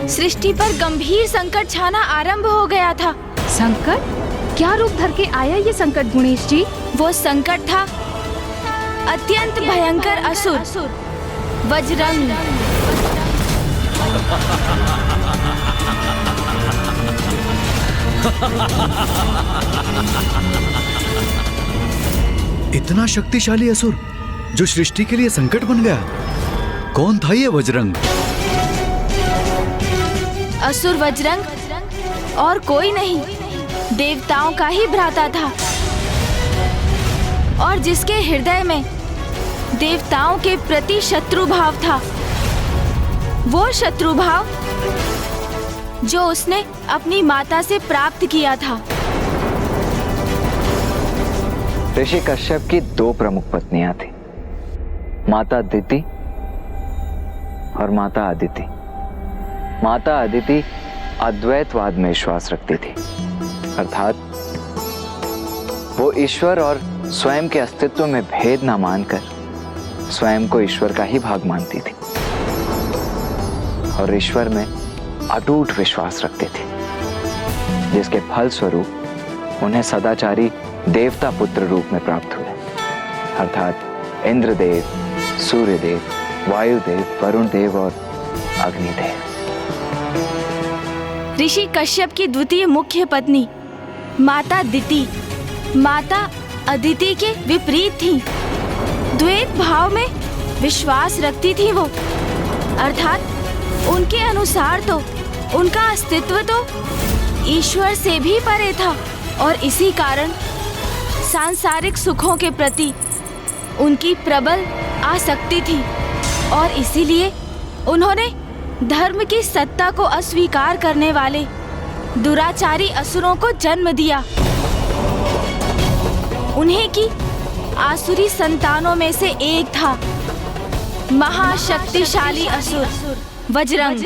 सृष्टि पर गंभीर संकट छाना आरंभ हो गया था। संकट? क्या रूप धर के आया ये संकट गुणेश जी? वो संकट था अत्यंत भयंकर असुर वज्रंग। इतना शक्तिशाली असुर जो सृष्टि के लिए संकट बन गया। कौन था ये वज्रंग? असुर वज्रंग और कोई नहीं, देवताओं का ही भ्राता था, और जिसके हृदय में देवताओं के प्रति शत्रु भाव था। वो शत्रु भाव जो उसने अपनी माता से प्राप्त किया था। ऋषि कश्यप की दो प्रमुख पत्नियां थी, माता दिति और माता अदिति। माता अदिति अद्वैतवाद में विश्वास रखती थी, अर्थात वो ईश्वर और स्वयं के अस्तित्व में भेद ना मानकर स्वयं को ईश्वर का ही भाग मानती थी और ईश्वर में अटूट विश्वास रखती थी, जिसके फल स्वरूप उन्हें सदाचारी देवता पुत्र रूप में प्राप्त हुए, अर्थात इंद्रदेव, सूर्यदेव, वायुदेव, वरुण देव और अग्निदेव। ऋषि कश्यप की द्वितीय मुख्य पत्नी माता दिति माता अदिति के विपरीत थी। द्वैत भाव में विश्वास रखती थी वो, अर्थात उनके अनुसार तो उनका अस्तित्व तो ईश्वर से भी परे था और इसी कारण सांसारिक सुखों के प्रति उनकी प्रबल आसक्ति थी और इसीलिए उन्होंने धर्म की सत्ता को अस्वीकार करने वाले दुराचारी असुरों को जन्म दिया। उन्हीं की आसुरी संतानों में से एक था महाशक्तिशाली असुर वज्रंग।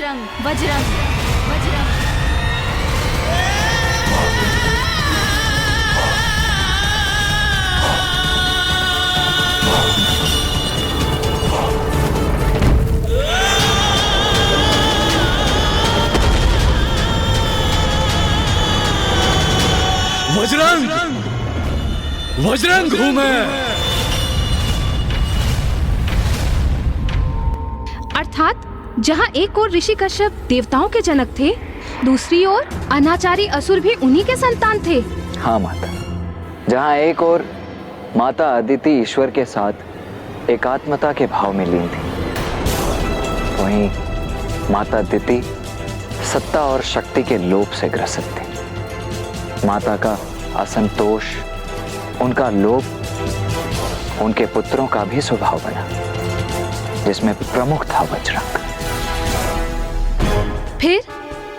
वज्रंग हूं मैं। अर्थात जहाँ एक ओर ऋषि कश्यप देवताओं के जनक थे, दूसरी ओर अनाचारी असुर भी उन्हीं के संतान थे। हाँ माता, जहाँ एक ओर माता अदिति ईश्वर के साथ एकात्मता के भाव में लीन थी, वहीं माता दिति सत्ता और शक्ति के लोभ से ग्रसित थी। माता का असंतोष, उनका लोभ उनके पुत्रों का भी स्वभाव बना, जिसमें प्रमुख था वज्रंग।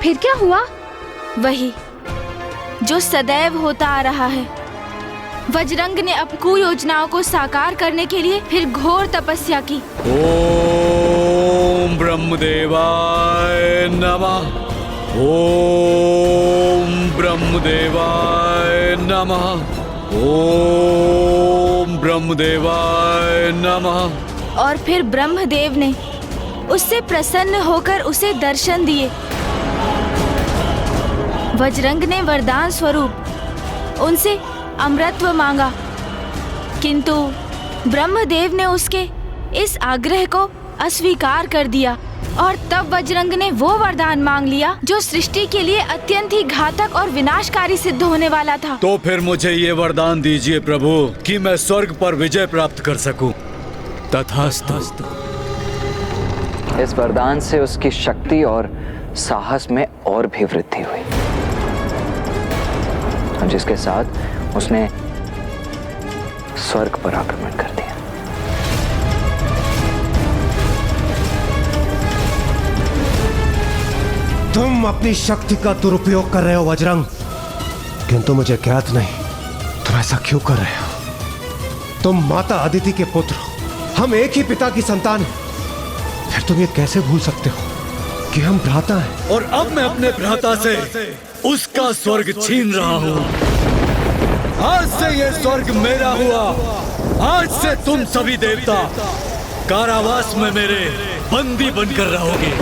फिर क्या हुआ? वही जो सदैव होता आ रहा है। वज्रंग ने अपनी कुयोजनाओं को साकार करने के लिए फिर घोर तपस्या की। ओम ब्रह्मदेवाय नमः। ओम ब्रह्मदेवाय नमः। ओम ब्रह्मदेवाय नमः। और फिर ब्रह्मदेव ने उससे प्रसन्न होकर उसे दर्शन दिए। वज्रंग ने वरदान स्वरूप उनसे अमृतत्व मांगा, किंतु ब्रह्मदेव ने उसके इस आग्रह को अस्वीकार कर दिया और तब वज्रंग ने वो वरदान मांग लिया जो सृष्टि के लिए अत्यंत ही घातक और विनाशकारी सिद्ध होने वाला था। तो फिर मुझे ये वरदान दीजिए प्रभु कि मैं स्वर्ग पर विजय प्राप्त कर सकूं। तथास्तु। इस वरदान से उसकी शक्ति और साहस में और भी वृद्धि हुई, जिसके साथ उसने स्वर्ग पर आक्रमण कर दिया। तुम अपनी शक्ति का दुरुपयोग कर रहे हो वज्रंग, किंतु मुझे ज्ञात नहीं तुम ऐसा क्यों कर रहे हो। तुम माता अदिति के पुत्र हो, हम एक ही पिता की संतान हैं। फिर तुम ये कैसे भूल सकते हो कि हम भ्राता हैं। और अब मैं अपने भ्राता से उसका स्वर्ग छीन रहा हूँ। आज से ये स्वर्ग मेरा हुआ। आज से तुम सभी देवता कारावास में मेरे बंदी बनकर रहोगे।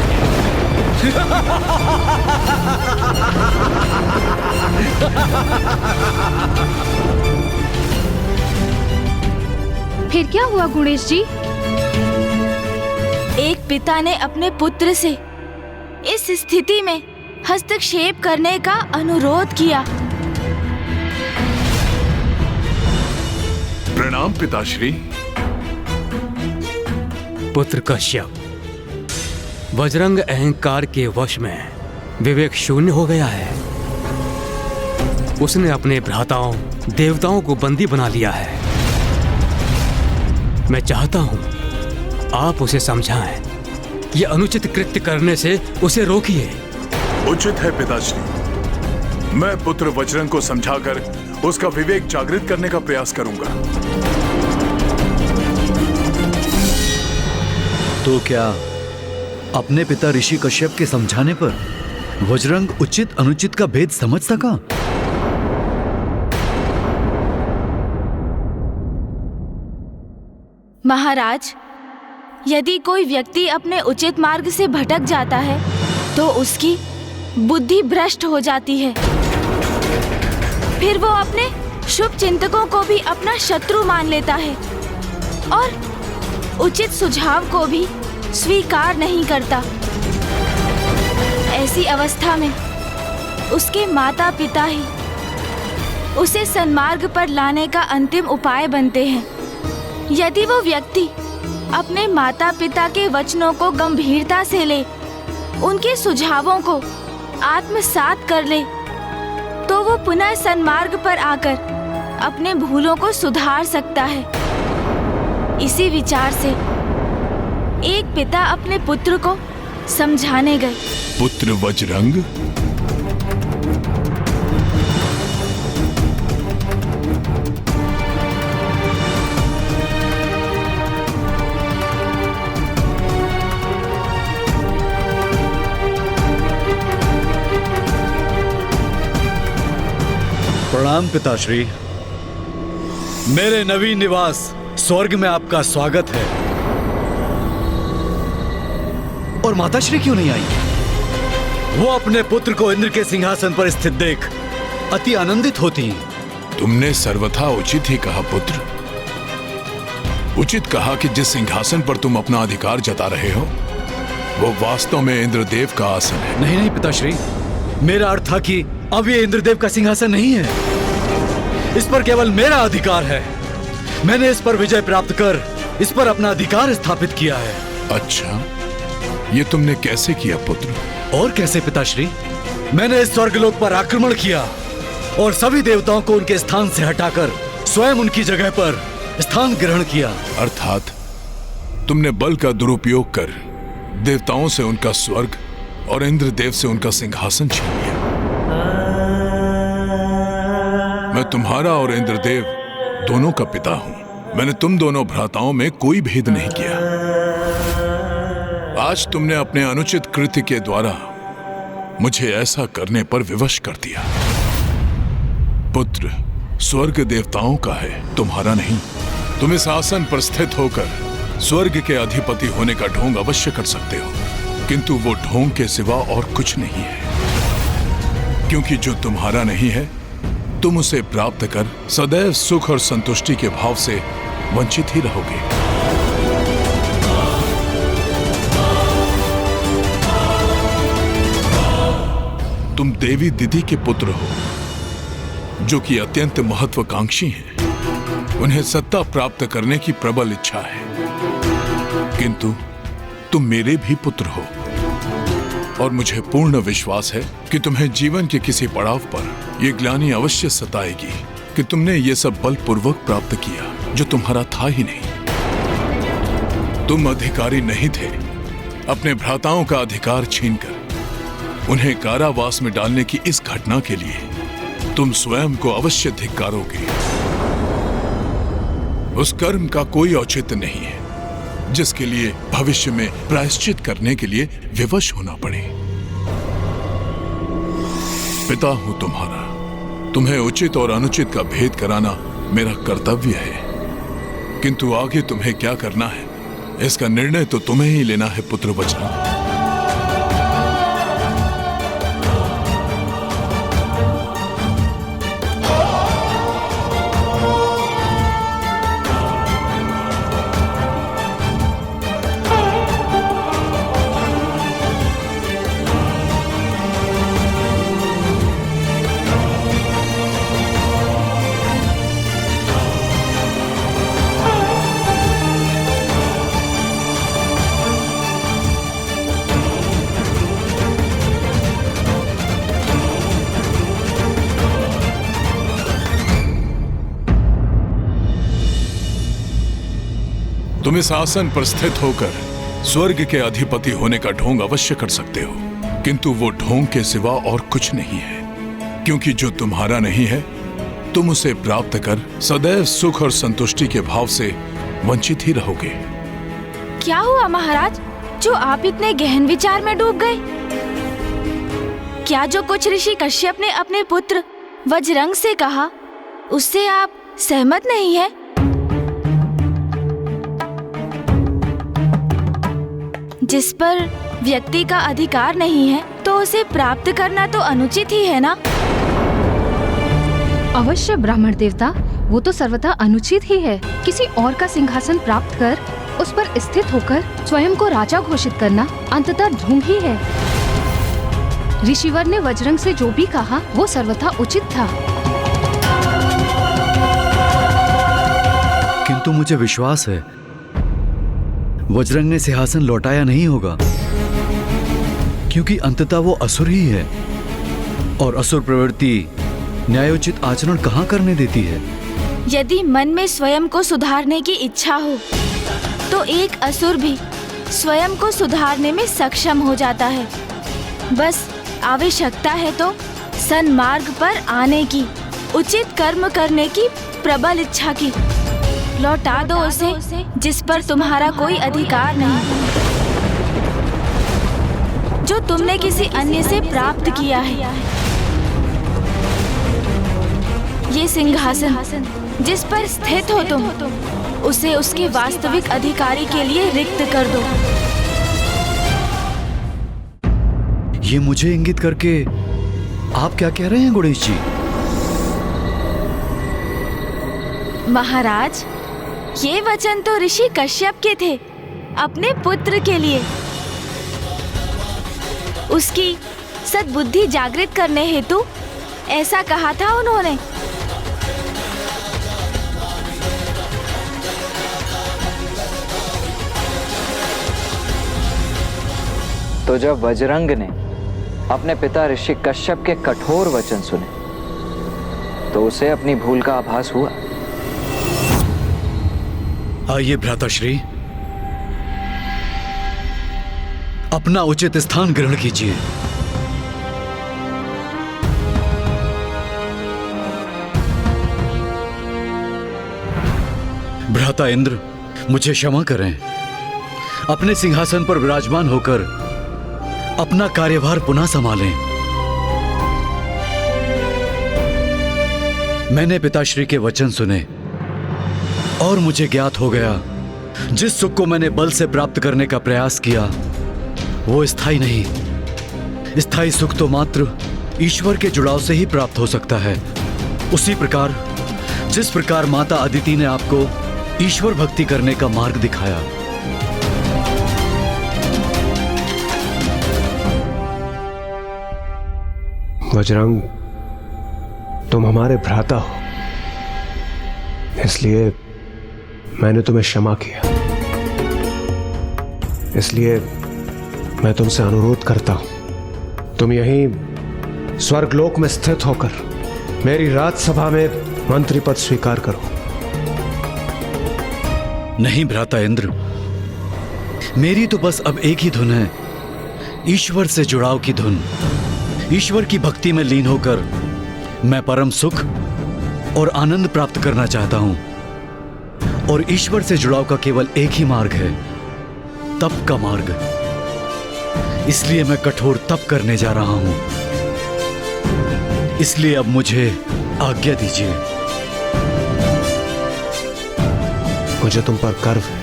फिर क्या हुआ गुणेश जी? एक पिता ने अपने पुत्र से इस स्थिति में हस्तक्षेप करने का अनुरोध किया। प्रणाम पिताश्री। पुत्र कश्यप, वज्रंग अहंकार के वश में विवेक शून्य हो गया है। उसने अपने भ्राताओं देवताओं को बंदी बना लिया है। मैं चाहता हूं आप उसे समझाएं। ये अनुचित कृत्य करने से उसे रोकिए। उचित है पिताश्री। मैं पुत्र वज्रंग को समझाकर उसका विवेक जागृत करने का प्रयास करूंगा। तो क्या अपने पिता ऋषि कश्यप के समझाने पर वज्रंग उचित अनुचित का भेद समझ सका? महाराज, यदि कोई व्यक्ति अपने उचित मार्ग से भटक जाता है तो उसकी बुद्धि भ्रष्ट हो जाती है। फिर वो अपने शुभ चिंतकों को भी अपना शत्रु मान लेता है और उचित सुझाव को भी स्वीकार नहीं करता। ऐसी अवस्था में उसके माता पिता ही उसे सन्मार्ग पर लाने का अंतिम उपाय बनते हैं। यदि वो व्यक्ति अपने माता पिता के वचनों को गंभीरता से ले, उनके सुझावों को आत्मसात कर ले, तो वो पुनः सन्मार्ग पर आकर अपने भूलों को सुधार सकता है। इसी विचार से एक पिता अपने पुत्र को समझाने गए। पुत्र वज्रंग, प्रणाम पिताश्री। मेरे नवीन निवास स्वर्ग में आपका स्वागत है। और माताश्री क्यों नहीं आई? वो अपने पुत्र को इंद्र के सिंहासन पर स्थित देख अति आनंदित होती हैं। तुमने सर्वथा उचित ही कहा पुत्र। उचित कहा कि जिस सिंहासन पर तुम अपना अधिकार जता रहे हो वो वास्तव में इंद्रदेव का आसन है। नहीं नहीं पिताश्री, मेरा अर्थ था कि अब ये इंद्रदेव का सिंहासन नहीं है। इस पर केवल मेरा अधिकार है। मैंने इस पर विजय प्राप्त कर इस पर अपना अधिकार स्थापित किया है। अच्छा, ये तुमने कैसे किया पुत्र? और कैसे पिताश्री? मैंने इस स्वर्गलोक पर आक्रमण किया और सभी देवताओं को उनके स्थान से हटाकर स्वयं उनकी जगह पर स्थान ग्रहण किया। अर्थात तुमने बल का दुरुपयोग कर देवताओं से उनका स्वर्ग और इंद्रदेव से उनका सिंहासन छीन लिया। मैं तुम्हारा और इंद्रदेव दोनों का पिता हूं। मैंने तुम दोनों भ्राताओं में कोई भेद नहीं किया। आज तुमने अपने अनुचित कृत्य के द्वारा मुझे ऐसा करने पर विवश कर दिया। पुत्र, स्वर्ग देवताओं का है, तुम्हारा नहीं। तुम इस आसन पर स्थित होकर स्वर्ग के अधिपति होने का ढोंग अवश्य कर सकते हो, किंतु वो ढोंग के सिवा और कुछ नहीं है। क्योंकि जो तुम्हारा नहीं है तुम उसे प्राप्त कर सदैव सुख और संतुष्टि के भाव से वंचित ही रहोगे। तुम देवी दीदी के पुत्र हो जो कि अत्यंत महत्वाकांक्षी हैं। उन्हें सत्ता प्राप्त करने की प्रबल इच्छा है, किंतु तुम मेरे भी पुत्र हो और मुझे पूर्ण विश्वास है कि तुम्हें जीवन के किसी पड़ाव पर यह ग्लानि अवश्य सताएगी कि तुमने ये सब बलपूर्वक प्राप्त किया जो तुम्हारा था ही नहीं। तुम अधिकारी नहीं थे। अपने भ्राताओं का अधिकार छीनकर उन्हें कारावास में डालने की इस घटना के लिए तुम स्वयं को अवश्य धिक्कारोगे। उस कर्म का कोई औचित्य नहीं है जिसके लिए भविष्य में प्रायश्चित करने के लिए विवश होना पड़े। पिता हूं तुम्हारा, तुम्हें उचित और अनुचित का भेद कराना मेरा कर्तव्य है, किंतु आगे तुम्हें क्या करना है इसका निर्णय तो तुम्हें ही लेना है पुत्र वज्रंग। तुम इस आसन पर स्थित होकर स्वर्ग के अधिपति होने का ढोंग अवश्य कर सकते हो, किंतु वो ढोंग के सिवा और कुछ नहीं है। क्योंकि जो तुम्हारा नहीं है तुम उसे प्राप्त कर सदैव सुख और संतुष्टि के भाव से वंचित ही रहोगे। क्या हुआ महाराज, जो आप इतने गहन विचार में डूब गए? क्या जो कुछ ऋषि कश्यप ने अपने पुत्र वज्रंग से कहा उससे आप सहमत नहीं है? जिस पर व्यक्ति का अधिकार नहीं है तो उसे प्राप्त करना तो अनुचित ही है ना? अवश्य ब्राह्मण देवता, वो तो सर्वथा अनुचित ही है। किसी और का सिंहासन प्राप्त कर उस पर स्थित होकर स्वयं को राजा घोषित करना अंततः ढोंग ही है। ऋषिवर ने वज्रंग से जो भी कहा वो सर्वथा उचित था। किंतु मुझे विश्वास है वज्रंग ने सिंहासन लौटाया नहीं होगा, क्योंकि अंततः वो असुर ही है और असुर प्रवृत्ति न्यायोचित आचरण कहाँ करने देती है। यदि मन में स्वयं को सुधारने की इच्छा हो तो एक असुर भी स्वयं को सुधारने में सक्षम हो जाता है। बस आवश्यकता है तो सन्मार्ग पर आने की, उचित कर्म करने की प्रबल इच्छा की। लौटा दो उसे जिस पर तुम्हारा कोई अधिकार नहीं, जो तुमने किसी अन्य से प्राप्त किया है। ये सिंहासन जिस पर स्थित हो तुम, उसे उसके वास्तविक अधिकारी के लिए रिक्त कर दो। ये मुझे इंगित करके आप क्या कह रहे हैं गणेश जी? महाराज, ये वचन तो ऋषि कश्यप के थे, अपने पुत्र के लिए। उसकी सद्बुद्धि जागृत करने हेतु ऐसा कहा था उन्होंने। तो जब वज्रंग ने अपने पिता ऋषि कश्यप के कठोर वचन सुने तो उसे अपनी भूल का आभास हुआ। आइए भ्राताश्री, अपना उचित स्थान ग्रहण कीजिए। भ्राता इंद्र, मुझे क्षमा करें। अपने सिंहासन पर विराजमान होकर अपना कार्यभार पुनः संभालें। मैंने पिताश्री के वचन सुने और मुझे ज्ञात हो गया जिस सुख को मैंने बल से प्राप्त करने का प्रयास किया वो स्थायी नहीं। स्थायी सुख तो मात्र ईश्वर के जुड़ाव से ही प्राप्त हो सकता है। उसी प्रकार जिस प्रकार माता अदिति ने आपको ईश्वर भक्ति करने का मार्ग दिखाया, वज्रंग, तुम हमारे भ्राता हो, इसलिए मैंने तुम्हें क्षमा किया। इसलिए मैं तुमसे अनुरोध करता हूं, तुम यहीं स्वर्गलोक में स्थित होकर मेरी राजसभा में मंत्री पद स्वीकार करो। नहीं भ्राता इंद्र, मेरी तो बस अब एक ही धुन है, ईश्वर से जुड़ाव की धुन। ईश्वर की भक्ति में लीन होकर मैं परम सुख और आनंद प्राप्त करना चाहता हूं। और ईश्वर से जुड़ाव का केवल एक ही मार्ग है, तप का मार्ग। इसलिए मैं कठोर तप करने जा रहा हूं। इसलिए अब मुझे आज्ञा दीजिए। मुझे तुम पर गर्व है।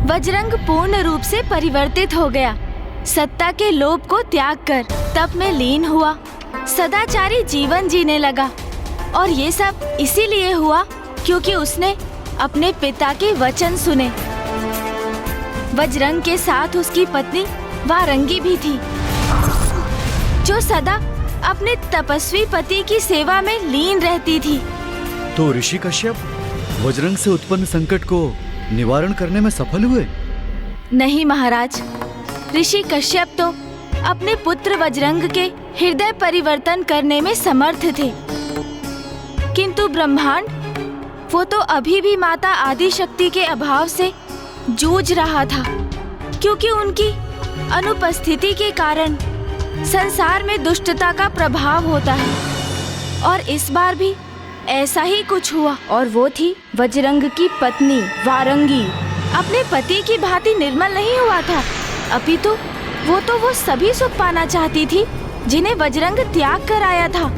वज्रंग पूर्ण रूप से परिवर्तित हो गया। सत्ता के लोभ को त्याग कर तप में लीन हुआ, सदाचारी जीवन जीने लगा। और ये सब इसीलिए हुआ क्योंकि उसने अपने पिता के वचन सुने। वज्रंग के साथ उसकी पत्नी वारंगी भी थी, जो सदा अपने तपस्वी पति की सेवा में लीन रहती थी। तो ऋषि कश्यप वज्रंग से उत्पन्न संकट को निवारण करने में सफल हुए? नहीं महाराज, ऋषि कश्यप तो अपने पुत्र वज्रंग के हृदय परिवर्तन करने में समर्थ थे, किंतु ब्रह्मांड वो तो अभी भी माता आदि शक्ति के अभाव से जूझ रहा था, क्योंकि उनकी अनुपस्थिति के कारण संसार में दुष्टता का प्रभाव होता है। और इस बार भी ऐसा ही कुछ हुआ। और वो थी वज्रंग की पत्नी वारंगी। अपने पति की भांति निर्मल नहीं हुआ था, अपितु वो सभी सुख पाना चाहती थी जिन्हें वज्रंग त्याग कर आया था।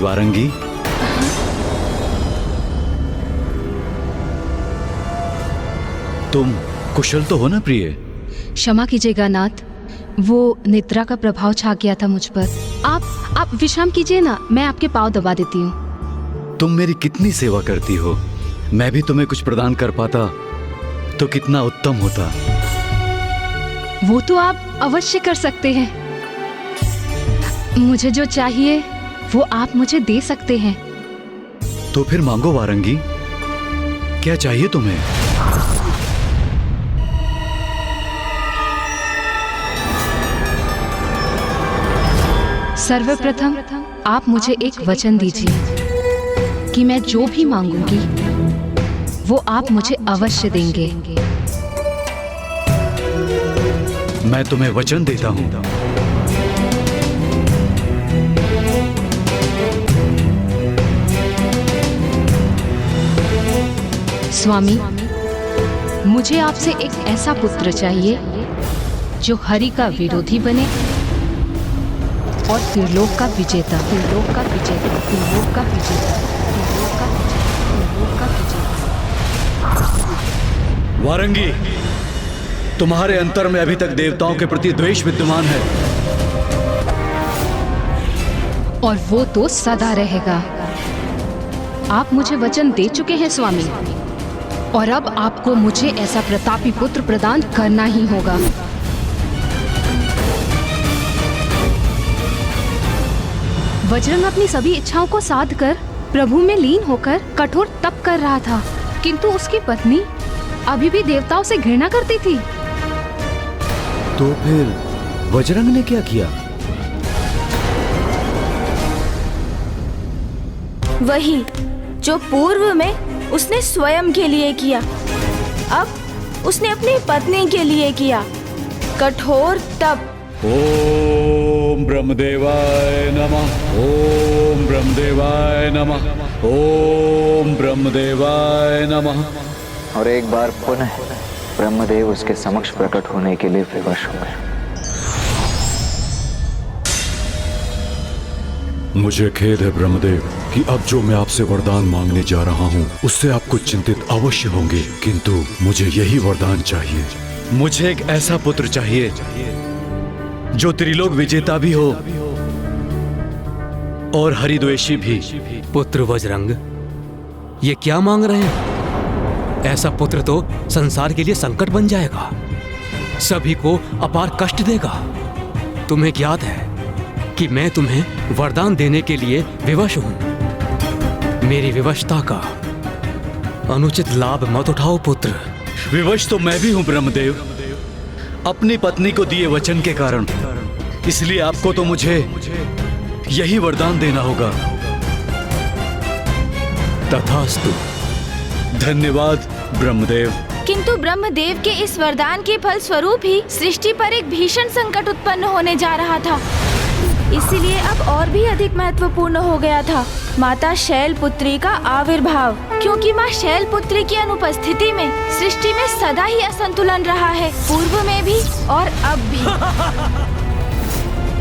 वारंगी। तुम कुशल तो हो ना प्रिय? क्षमा कीजिएगा नाथ, वो निद्रा का प्रभाव छा गया था मुझ पर। आप विश्राम कीजिए ना, मैं आपके पाँव दबा देती हूँ। तुम मेरी कितनी सेवा करती हो, मैं भी तुम्हें कुछ प्रदान कर पाता तो कितना उत्तम होता। वो तो आप अवश्य कर सकते हैं। मुझे जो चाहिए वो आप मुझे दे सकते हैं। तो फिर मांगो वारंगी, क्या चाहिए तुम्हें? सर्वप्रथम आप मुझे एक वचन दीजिए कि मैं जो भी मांगूंगी वो आप मुझे अवश्य देंगे। मैं तुम्हें वचन देता हूं। स्वामी, मुझे आपसे एक ऐसा पुत्र चाहिए जो हरि का विरोधी बने और त्रिलोक का विजेता। त्रिलोक का विजेता। त्रिलोक का विजेता। त्रिलोक का विजेता। त्रिलोक का विजेता। वारंगी, तुम्हारे अंतर में अभी तक देवताओं के प्रति द्वेष विद्यमान है, और वो तो सदा रहेगा। आप मुझे वचन दे चुके हैं स्वामी, और अब आपको मुझे ऐसा प्रतापी पुत्र प्रदान करना ही होगा। वज्रंग अपनी सभी इच्छाओं को साध कर प्रभु में लीन होकर कठोर तप कर रहा था, किंतु उसकी पत्नी अभी भी देवताओं से घृणा करती थी। तो फिर वज्रंग ने क्या किया? वही जो पूर्व में उसने स्वयं के लिए किया, अब उसने अपनी पत्नी के लिए किया, कठोर तप। ओम ब्रह्मदेवाय नमः। ओम ब्रह्मदेवाय नमः। ओम ब्रह्मदेवाय नमः। और एक बार पुनः ब्रह्मदेव उसके समक्ष प्रकट होने के लिए विवश हुए। मुझे खेद है ब्रह्मदेव कि अब जो मैं आपसे वरदान मांगने जा रहा हूँ उससे आप कुछ चिंतित अवश्य होंगे, किंतु मुझे यही वरदान चाहिए। मुझे एक ऐसा पुत्र चाहिए जो त्रिलोक विजेता भी हो और हरिद्वेषी भी। पुत्र वज्रंग, ये क्या मांग रहे हैं? ऐसा पुत्र तो संसार के लिए संकट बन जाएगा, सभी को अपार कष्ट देगा। तुम्हें ज्ञात है कि मैं तुम्हें वरदान देने के लिए विवश हूं। मेरी विवशता का अनुचित लाभ मत उठाओ पुत्र। विवश तो मैं भी हूं ब्रह्मदेव, अपनी पत्नी को दिए वचन के कारण, इसलिए आपको तो मुझे यही वरदान देना होगा। तथास्तु। धन्यवाद ब्रह्मदेव। किंतु ब्रह्मदेव के इस वरदान के फल स्वरूप ही सृष्टि पर एक भीषण संकट उत्पन्न होने जा रहा था, इसलिए अब और भी अधिक महत्वपूर्ण हो गया था माता शैलपुत्री का आविर्भाव, क्योंकि माँ शैलपुत्री की अनुपस्थिति में सृष्टि में सदा ही असंतुलन रहा है, पूर्व में भी और अब भी।